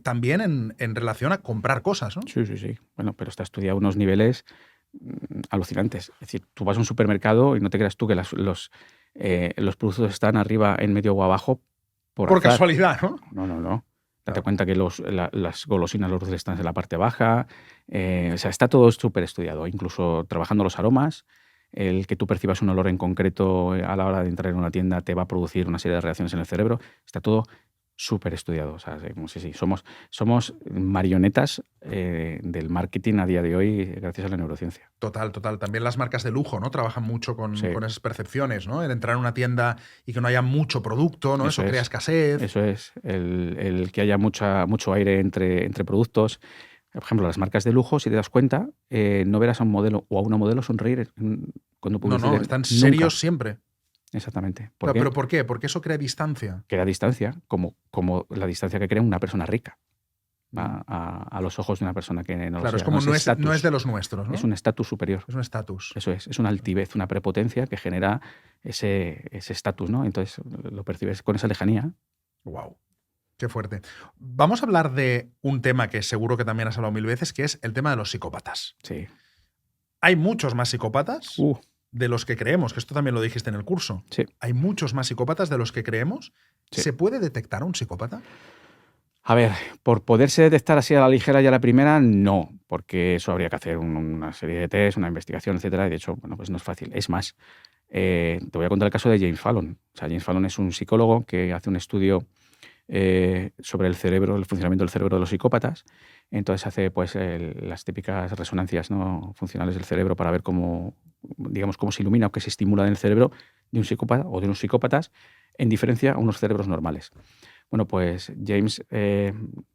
Speaker 3: también en relación a comprar cosas, ¿no?
Speaker 1: Sí. Bueno, pero está estudiado a unos niveles alucinantes. Es decir, tú vas a un supermercado y no te creas tú que los productos están arriba, en medio o abajo
Speaker 3: por casualidad, ¿no?
Speaker 1: No. Date cuenta que las golosinas, los dulces están en la parte baja. O sea, está todo súper estudiado. Incluso trabajando los aromas, el que tú percibas un olor en concreto a la hora de entrar en una tienda te va a producir una serie de reacciones en el cerebro. Está todo súper estudiado. O sea, sí. Somos marionetas del marketing a día de hoy gracias a la neurociencia.
Speaker 3: Total. También las marcas de lujo, ¿no? Trabajan mucho con esas percepciones, ¿no? El entrar en una tienda y que no haya mucho producto, ¿no? Eso crea escasez.
Speaker 1: Eso es. El que haya mucho aire entre productos. Por ejemplo, las marcas de lujo, si te das cuenta, no verás a un modelo o a una modelo sonreír cuando publicitan.
Speaker 3: No, están serios siempre.
Speaker 1: Exactamente.
Speaker 3: ¿Pero por qué? Porque eso crea distancia.
Speaker 1: Crea distancia, como la distancia que crea una persona rica a los ojos de una persona que no lo sea.
Speaker 3: Claro, es como no es de los nuestros, ¿no?
Speaker 1: Es un estatus superior.
Speaker 3: Es un estatus.
Speaker 1: Eso es una altivez, una prepotencia que genera ese estatus, ¿no? Entonces lo percibes con esa lejanía.
Speaker 3: Wow. Qué fuerte. Vamos a hablar de un tema que seguro que también has hablado 1000 veces, que es el tema de los psicópatas.
Speaker 1: Sí.
Speaker 3: Hay muchos más psicópatas de los que creemos, que esto también lo dijiste en el curso.
Speaker 1: Sí.
Speaker 3: Hay muchos más psicópatas de los que creemos. Sí. ¿Se puede detectar a un psicópata?
Speaker 1: A ver, por poderse detectar así a la ligera y a la primera, no, porque eso habría que hacer una serie de test, una investigación, etcétera, y de hecho, bueno, pues no es fácil. Es más, te voy a contar el caso de James Fallon. O sea, James Fallon es un psicólogo que hace un estudio sobre el cerebro, el funcionamiento del cerebro de los psicópatas. Entonces hace pues las típicas resonancias, ¿no?, funcionales del cerebro para ver cómo se ilumina o qué se estimula en el cerebro de un psicópata o de unos psicópatas en diferencia a unos cerebros normales. Bueno, pues James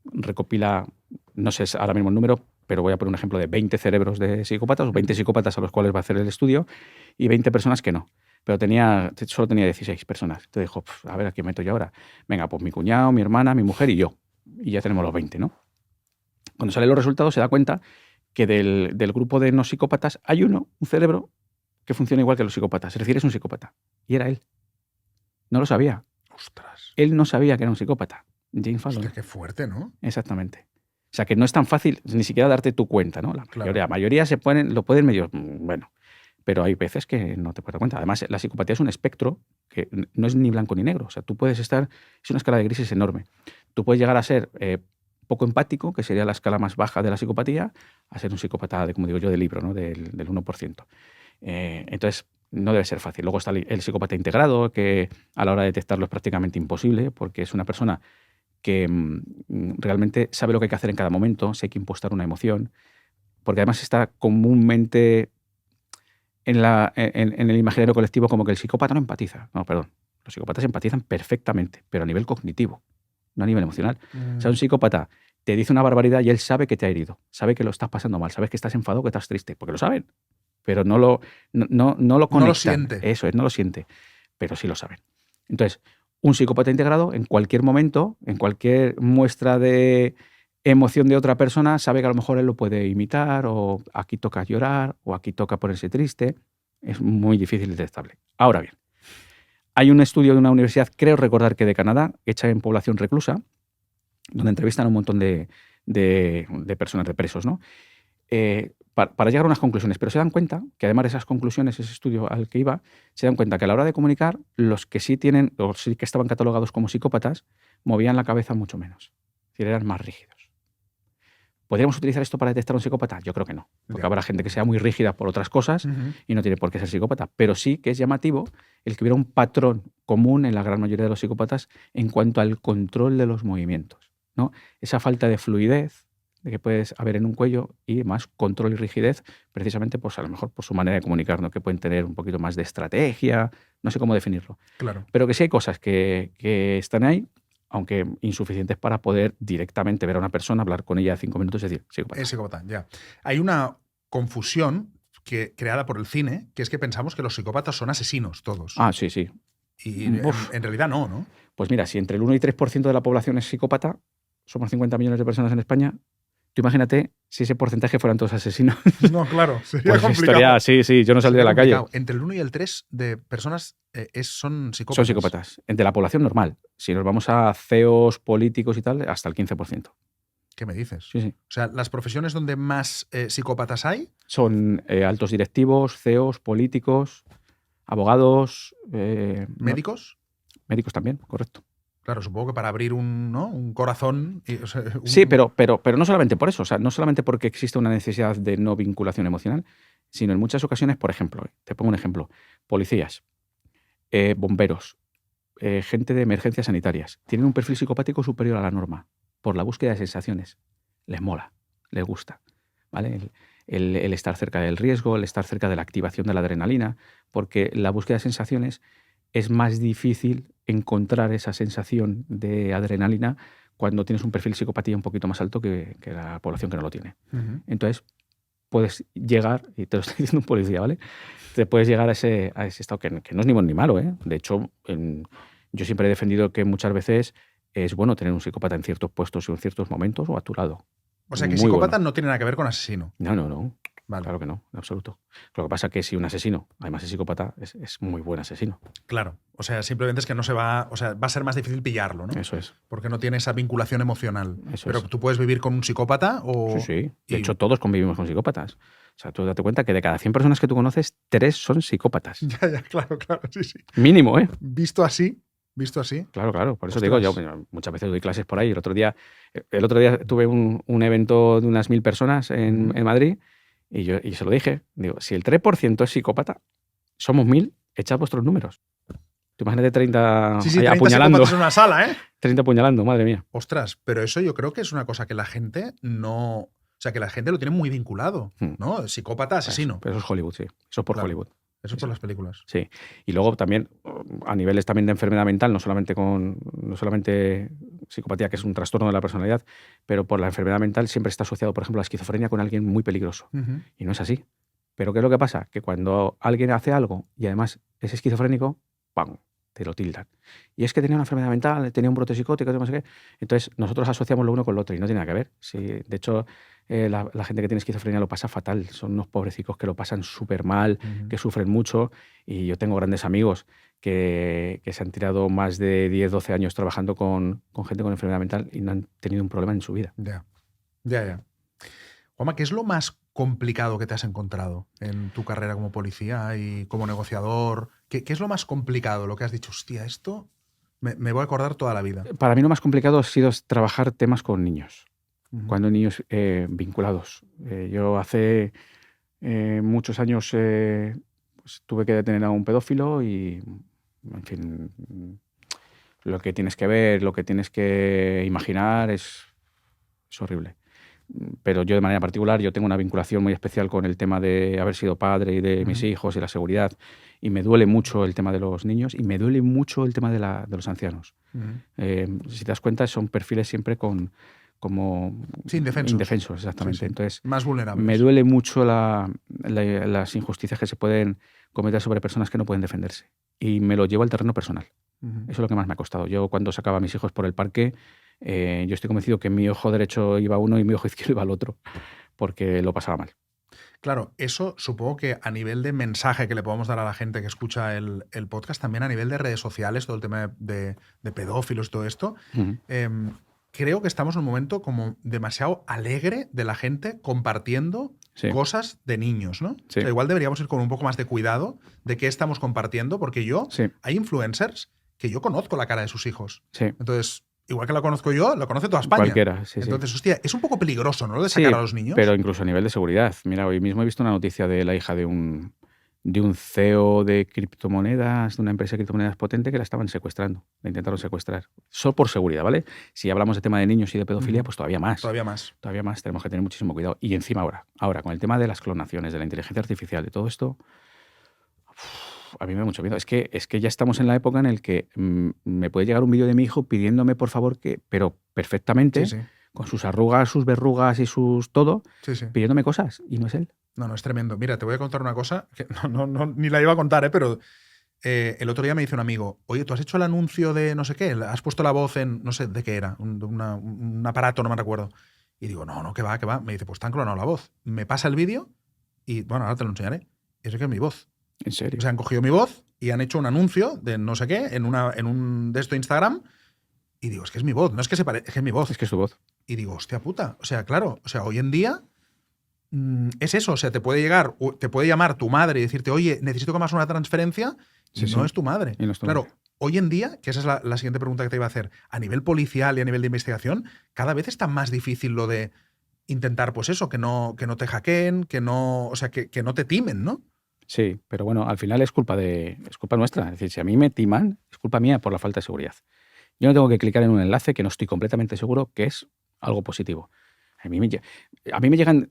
Speaker 1: recopila, no sé ahora mismo el número, pero voy a poner un ejemplo de 20 cerebros de psicópatas, o 20 psicópatas a los cuales va a hacer el estudio, y 20 personas que no. Pero solo tenía 16 personas. Entonces dijo, a ver, ¿a quién meto yo ahora? Venga, pues mi cuñado, mi hermana, mi mujer y yo. Y ya tenemos los 20, ¿no? Cuando salen los resultados se da cuenta que del grupo de no psicópatas hay un cerebro que funciona igual que los psicópatas. Es decir, es un psicópata. Y era él. No lo sabía.
Speaker 3: Ostras.
Speaker 1: Él no sabía que era un psicópata. James Fallon.
Speaker 3: Hostia, qué fuerte, ¿no?
Speaker 1: Exactamente. O sea, que no es tan fácil ni siquiera darte tu cuenta, ¿no? La mayoría lo pueden medio... Bueno, pero hay veces que no te puedes dar cuenta. Además, la psicopatía es un espectro que no es ni blanco ni negro. O sea, tú puedes estar... Es una escala de grises enorme. Tú puedes llegar a ser poco empático, que sería la escala más baja de la psicopatía, a ser un psicópata, como digo yo, de libro, ¿no? Del 1%. Entonces, no debe ser fácil. Luego está el psicópata integrado, que a la hora de detectarlo es prácticamente imposible, porque es una persona que realmente sabe lo que hay que hacer en cada momento, si hay que impostar una emoción, porque además está comúnmente en el imaginario colectivo como que el psicópata no empatiza. No, perdón. Los psicópatas empatizan perfectamente, pero a nivel cognitivo, no a nivel emocional. O sea, un psicópata te dice una barbaridad y él sabe que te ha herido, sabe que lo estás pasando mal, sabes que estás enfadado, que estás triste, porque lo saben, pero no lo conectan.
Speaker 3: No lo siente.
Speaker 1: Eso es, no lo siente, pero sí lo saben. Entonces, un psicópata integrado, en cualquier momento, en cualquier muestra de emoción de otra persona, sabe que a lo mejor él lo puede imitar, o aquí toca llorar, o aquí toca ponerse triste. Es muy difícil detectable. Ahora bien, hay un estudio de una universidad, creo recordar que de Canadá, hecha en población reclusa, donde entrevistan a un montón de personas, de presos, ¿no? para llegar a unas conclusiones, pero se dan cuenta que además de esas conclusiones, ese estudio al que iba, se dan cuenta que a la hora de comunicar, los que sí tienen, o sí que estaban catalogados como psicópatas, movían la cabeza mucho menos, es decir, eran más rígidos. ¿Podríamos utilizar esto para detectar a un psicópata? Yo creo que no, porque habrá gente que sea muy rígida por otras cosas y no tiene por qué ser psicópata, pero sí que es llamativo el que hubiera un patrón común en la gran mayoría de los psicópatas en cuanto al control de los movimientos, ¿no? Esa falta de fluidez de que puedes haber en un cuello y más control y rigidez, precisamente pues a lo mejor por su manera de comunicar, ¿no? Que pueden tener un poquito más de estrategia, no sé cómo definirlo.
Speaker 3: Claro.
Speaker 1: Pero que sí hay cosas que están ahí, aunque insuficientes para poder directamente ver a una persona, hablar con ella 5 minutos y decir, psicópata.
Speaker 3: Es psicópata, ya. Hay una confusión creada por el cine, que es que pensamos que los psicópatas son asesinos todos.
Speaker 1: Ah, sí, sí.
Speaker 3: Y en realidad no, ¿no?
Speaker 1: Pues mira, si entre el 1 y 3% de la población es psicópata, somos 50 millones de personas en España, tú imagínate si ese porcentaje fueran todos asesinos.
Speaker 3: No, claro, sería
Speaker 1: pues
Speaker 3: complicado.
Speaker 1: Sí, yo no saldría a la calle.
Speaker 3: Entre el 1 y el 3 de personas son psicópatas.
Speaker 1: Son psicópatas. Entre la población normal. Si nos vamos a CEOs, políticos y tal, hasta el 15%.
Speaker 3: ¿Qué me dices?
Speaker 1: Sí, sí.
Speaker 3: O sea, las profesiones donde más psicópatas hay
Speaker 1: son altos directivos, CEOs, políticos, abogados.
Speaker 3: ¿Médicos?
Speaker 1: Médicos también, correcto.
Speaker 3: Claro, supongo que para abrir un corazón...
Speaker 1: Sí, pero no solamente por eso. O sea, no solamente porque existe una necesidad de no vinculación emocional, sino en muchas ocasiones, por ejemplo, te pongo un ejemplo, policías, bomberos, gente de emergencias sanitarias, tienen un perfil psicopático superior a la norma por la búsqueda de sensaciones. Les mola, les gusta, ¿vale? El estar cerca del riesgo, el estar cerca de la activación de la adrenalina, porque la búsqueda de sensaciones es más difícil encontrar esa sensación de adrenalina cuando tienes un perfil de psicopatía un poquito más alto que la población que no lo tiene. Entonces, puedes llegar, y te lo estoy diciendo un policía, ¿vale? Te puedes llegar a ese estado que no es ni bueno ni malo, ¿eh? De hecho, yo siempre he defendido que muchas veces es bueno tener un psicópata en ciertos puestos y en ciertos momentos o a tu lado.
Speaker 3: O sea, que
Speaker 1: Muy
Speaker 3: psicópata
Speaker 1: bueno.
Speaker 3: no tiene nada que ver con asesino.
Speaker 1: No.
Speaker 3: Vale.
Speaker 1: Claro que no, en absoluto. Lo que pasa es que si un asesino, además es psicópata, es muy buen asesino.
Speaker 3: Claro. O sea, simplemente es que no se va... O sea, va a ser más difícil pillarlo, ¿no?
Speaker 1: Eso es.
Speaker 3: Porque no tiene esa vinculación emocional.
Speaker 1: Eso
Speaker 3: Pero
Speaker 1: es.
Speaker 3: tú puedes vivir con un psicópata o...
Speaker 1: Sí. De hecho, todos convivimos con psicópatas. O sea, tú date cuenta que de cada 100 personas que tú conoces, 3 son psicópatas.
Speaker 3: Ya, claro, sí.
Speaker 1: Mínimo, ¿eh?
Speaker 3: Visto así.
Speaker 1: Claro. Por eso
Speaker 3: Ostras.
Speaker 1: digo, yo muchas veces doy clases por ahí. El otro día tuve un evento de unas 1000 personas en Madrid y se lo dije. Digo, si el 3% es psicópata, somos 1000, echad vuestros números. Tú imagínate 30
Speaker 3: 30
Speaker 1: apuñalando.
Speaker 3: psicópatas en una sala, ¿eh?
Speaker 1: 30 apuñalando, madre mía.
Speaker 3: Ostras, pero eso yo creo que es una cosa que la gente no... O sea, que la gente lo tiene muy vinculado, ¿no? Psicópata, asesino.
Speaker 1: Pero eso es Hollywood, sí. Eso es por
Speaker 3: Claro.
Speaker 1: Hollywood.
Speaker 3: Eso por las películas.
Speaker 1: Sí. Y luego también, a niveles también de enfermedad mental, no solamente psicopatía, que es un trastorno de la personalidad, pero por la enfermedad mental siempre está asociado, por ejemplo, la esquizofrenia con alguien muy peligroso. Y no es así. Pero ¿qué es lo que pasa? Que cuando alguien hace algo y además es esquizofrénico, ¡pam!, te lo tildan. Y es que tenía una enfermedad mental, tenía un brote psicótico, no sé qué. Entonces, nosotros asociamos lo uno con lo otro y no tiene nada que ver. Sí, de hecho, la gente que tiene esquizofrenia lo pasa fatal. Son unos pobrecicos que lo pasan súper mal, que sufren mucho. Y yo tengo grandes amigos que se han tirado más de 10, 12 años trabajando con gente con enfermedad mental y no han tenido un problema en su vida.
Speaker 3: Ya. Juanma, ¿qué es lo más complicado que te has encontrado en tu carrera como policía y como negociador? ¿Qué es lo más complicado? Lo que has dicho, hostia, esto me voy a acordar toda la vida.
Speaker 1: Para mí lo más complicado ha sido trabajar temas con niños. Cuando hay niños vinculados. Yo hace muchos años pues, tuve que detener a un pedófilo y, en fin, lo que tienes que ver, lo que tienes que imaginar es horrible. Pero yo de manera particular, yo tengo una vinculación muy especial con el tema de haber sido padre y de mis hijos y la seguridad. Y me duele mucho el tema de los niños y me duele mucho el tema de los ancianos. Si te das cuenta, son perfiles siempre indefensos, exactamente. Sí. Entonces,
Speaker 3: más vulnerables.
Speaker 1: Me duele mucho las injusticias que se pueden cometer sobre personas que no pueden defenderse. Y me lo llevo al terreno personal. Eso es lo que más me ha costado. Yo cuando sacaba a mis hijos por el parque, yo estoy convencido que mi ojo derecho iba a uno y mi ojo izquierdo iba al otro, porque lo pasaba mal.
Speaker 3: Claro, eso supongo que a nivel de mensaje que le podemos dar a la gente que escucha el podcast, también a nivel de redes sociales, todo el tema de pedófilos y todo esto, creo que estamos en un momento como demasiado alegre de la gente compartiendo cosas de niños, ¿no?
Speaker 1: Sí.
Speaker 3: O sea, igual deberíamos ir con un poco más de cuidado de qué estamos compartiendo, porque hay influencers que yo conozco la cara de sus hijos.
Speaker 1: Sí.
Speaker 3: Entonces, igual que la conozco yo, la conoce toda España.
Speaker 1: Cualquiera, sí.
Speaker 3: Entonces, hostia, es un poco peligroso, ¿no? Lo de sacar a los niños.
Speaker 1: Pero incluso a nivel de seguridad. Mira, hoy mismo he visto una noticia de la hija de un CEO de criptomonedas, de una empresa de criptomonedas potente, que la estaban secuestrando, la intentaron secuestrar. Solo por seguridad, ¿vale? Si hablamos de tema de niños y de pedofilia, pues todavía más.
Speaker 3: Todavía más.
Speaker 1: Todavía más, tenemos que tener muchísimo cuidado. Y encima ahora, con el tema de las clonaciones, de la inteligencia artificial, de todo esto, a mí me da mucho miedo. Es que ya estamos en la época en la que me puede llegar un vídeo de mi hijo pidiéndome, por favor, pero perfectamente, con sus arrugas, sus verrugas y sus todo, pidiéndome cosas, y no es él.
Speaker 3: No, es tremendo. Mira, te voy a contar una cosa que ni la iba a contar, pero el otro día me dice un amigo, oye, ¿tú has hecho el anuncio de no sé qué? ¿Has puesto la voz en, no sé de qué era, un aparato, no me recuerdo? Y digo, no, que va. Me dice, pues te han clonado la voz. Me pasa el vídeo y, bueno, ahora te lo enseñaré. Eso que es mi voz.
Speaker 1: ¿En serio?
Speaker 3: O sea, han cogido mi voz y han hecho un anuncio de no sé qué en un de esto Instagram y digo, es que es mi voz, no es que se parezca, es que es mi voz.
Speaker 1: Es que es tu voz.
Speaker 3: Y digo, hostia puta. O sea, claro, hoy en día es eso, o sea, te puede llamar tu madre y decirte, oye, necesito que me hagas una transferencia, y no es tu madre.
Speaker 1: Y no es tu
Speaker 3: claro,
Speaker 1: madre.
Speaker 3: hoy en día, que esa es la siguiente pregunta que te iba a hacer, a nivel policial y a nivel de investigación, cada vez está más difícil lo de intentar, pues eso, que no te hackeen, que no te timen, ¿no?
Speaker 1: Sí, pero bueno, al final es culpa nuestra. Es decir, si a mí me timan, es culpa mía por la falta de seguridad. Yo no tengo que clicar en un enlace que no estoy completamente seguro que es algo positivo. A mí me llegan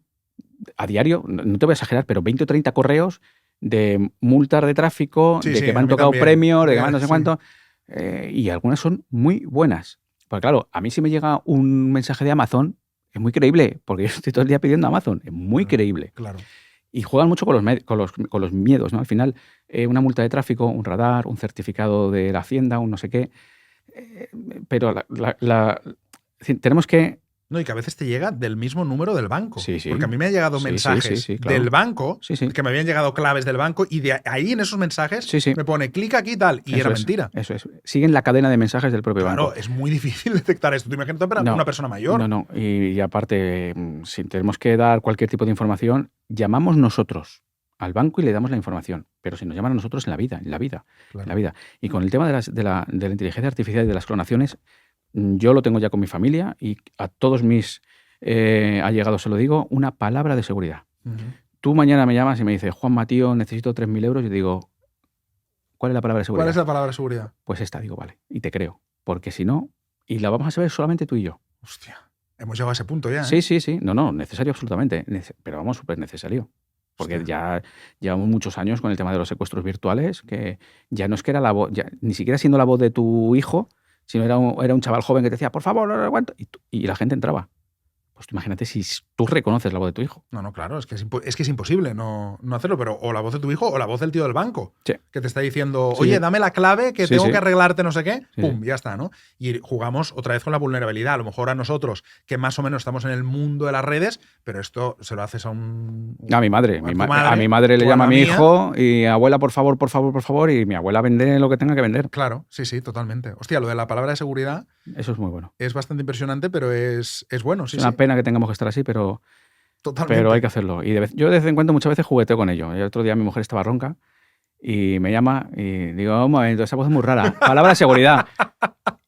Speaker 1: a diario, no te voy a exagerar, pero 20 o 30 correos de multas de tráfico, de que me han tocado premios, de que me han no sé cuánto, y algunas son muy buenas. Porque claro, a mí si me llega un mensaje de Amazon, es muy creíble, porque yo estoy todo el día pidiendo Amazon, es muy creíble.
Speaker 3: Claro.
Speaker 1: Y juegan mucho con los miedos, ¿no? Al final, una multa de tráfico, un radar, un certificado de la Hacienda, un no sé qué. Pero tenemos que...
Speaker 3: No, y que a veces te llega del mismo número del banco.
Speaker 1: Sí.
Speaker 3: Porque a mí me han llegado mensajes
Speaker 1: claro.
Speaker 3: del banco, que me habían llegado claves del banco, y de ahí en esos mensajes me pone clic aquí y tal, y era mentira.
Speaker 1: Eso es. Siguen la cadena de mensajes del propio banco.
Speaker 3: Claro, es muy difícil detectar esto. Tú imagínate una persona mayor.
Speaker 1: No. Y aparte, si tenemos que dar cualquier tipo de información, llamamos nosotros al banco y le damos la información. Pero si nos llaman a nosotros en la vida.
Speaker 3: Claro.
Speaker 1: En la vida. Y con el tema de la inteligencia artificial y de las clonaciones, yo lo tengo ya con mi familia y a todos mis allegados se lo digo, una palabra de seguridad.
Speaker 3: Uh-huh.
Speaker 1: Tú mañana me llamas y me dices, Juanma, tío, necesito 3.000 euros. Yo digo, ¿cuál es la palabra de seguridad?
Speaker 3: ¿Cuál es la palabra de seguridad?
Speaker 1: Pues esta, digo, vale. Y te creo. Porque si no, y la vamos a saber solamente tú y yo.
Speaker 3: Hostia, hemos llegado a ese punto ya.
Speaker 1: Sí. No, necesario absolutamente. Pero vamos, súper necesario. Porque ya llevamos muchos años con el tema de los secuestros virtuales, que ya no es que era la voz, ni siquiera siendo la voz de tu hijo, sino era un chaval joven que te decía, por favor, no aguanto. Y la gente entraba. Pues tú imagínate si tú reconoces la voz de tu hijo.
Speaker 3: No, claro, es que es imposible no hacerlo, pero o la voz de tu hijo o la voz del tío del banco, que te está diciendo, oye, dame la clave que tengo que arreglarte no sé qué, pum, ya está, ¿no? Y jugamos otra vez con la vulnerabilidad. A lo mejor a nosotros, que más o menos estamos en el mundo de las redes, pero esto se lo haces a
Speaker 1: mi madre. A mi madre le llama a mi hijo y abuela, por favor, y mi abuela vende lo que tenga que vender.
Speaker 3: Claro, sí, totalmente. Hostia, lo de la palabra de seguridad...
Speaker 1: Eso es muy bueno.
Speaker 3: Es bastante impresionante, pero es bueno, sí.
Speaker 1: Es una pena que tengamos que estar así, pero hay que hacerlo. Y yo de vez en cuando muchas veces jugueteo con ello. El otro día mi mujer estaba ronca y me llama y digo, un momento, esa voz es muy rara. Palabra de seguridad.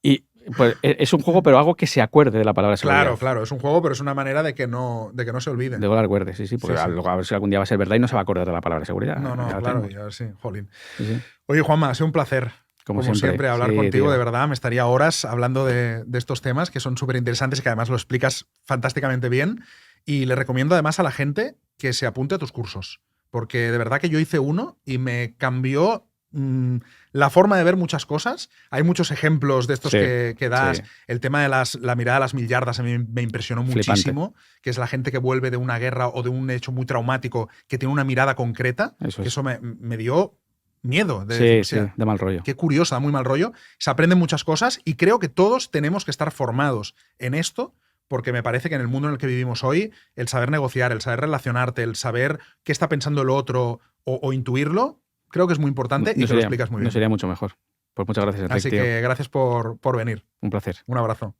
Speaker 1: Y pues es un juego, pero algo que se acuerde de la palabra de seguridad.
Speaker 3: Claro, es un juego, pero es una manera de que no se olvide.
Speaker 1: De que la recuerde, sí, porque a ver si algún día va a ser verdad y no se va a acordar de la palabra de seguridad.
Speaker 3: No, claro, ya sí, jolín.
Speaker 1: Sí.
Speaker 3: Oye, Juanma, ha sido un placer. Como siempre hablar contigo, tío. De verdad, me estaría horas hablando de estos temas que son súper interesantes y que además lo explicas fantásticamente bien. Y le recomiendo además a la gente que se apunte a tus cursos, porque de verdad que yo hice uno y me cambió la forma de ver muchas cosas. Hay muchos ejemplos de estos que das. El tema de la mirada a las 1000 yardas a mí me impresionó muchísimo, que es la gente que vuelve de una guerra o de un hecho muy traumático que tiene una mirada concreta. Eso me dio... miedo.
Speaker 1: De mal rollo.
Speaker 3: Qué curiosa, muy mal rollo. Se aprenden muchas cosas y creo que todos tenemos que estar formados en esto, porque me parece que en el mundo en el que vivimos hoy, el saber negociar, el saber relacionarte, el saber qué está pensando el otro o intuirlo, creo que es muy importante y te lo explicas muy bien.
Speaker 1: No sería mucho mejor. Pues muchas gracias, Enrique.
Speaker 3: Así que gracias por venir.
Speaker 1: Un placer.
Speaker 3: Un abrazo.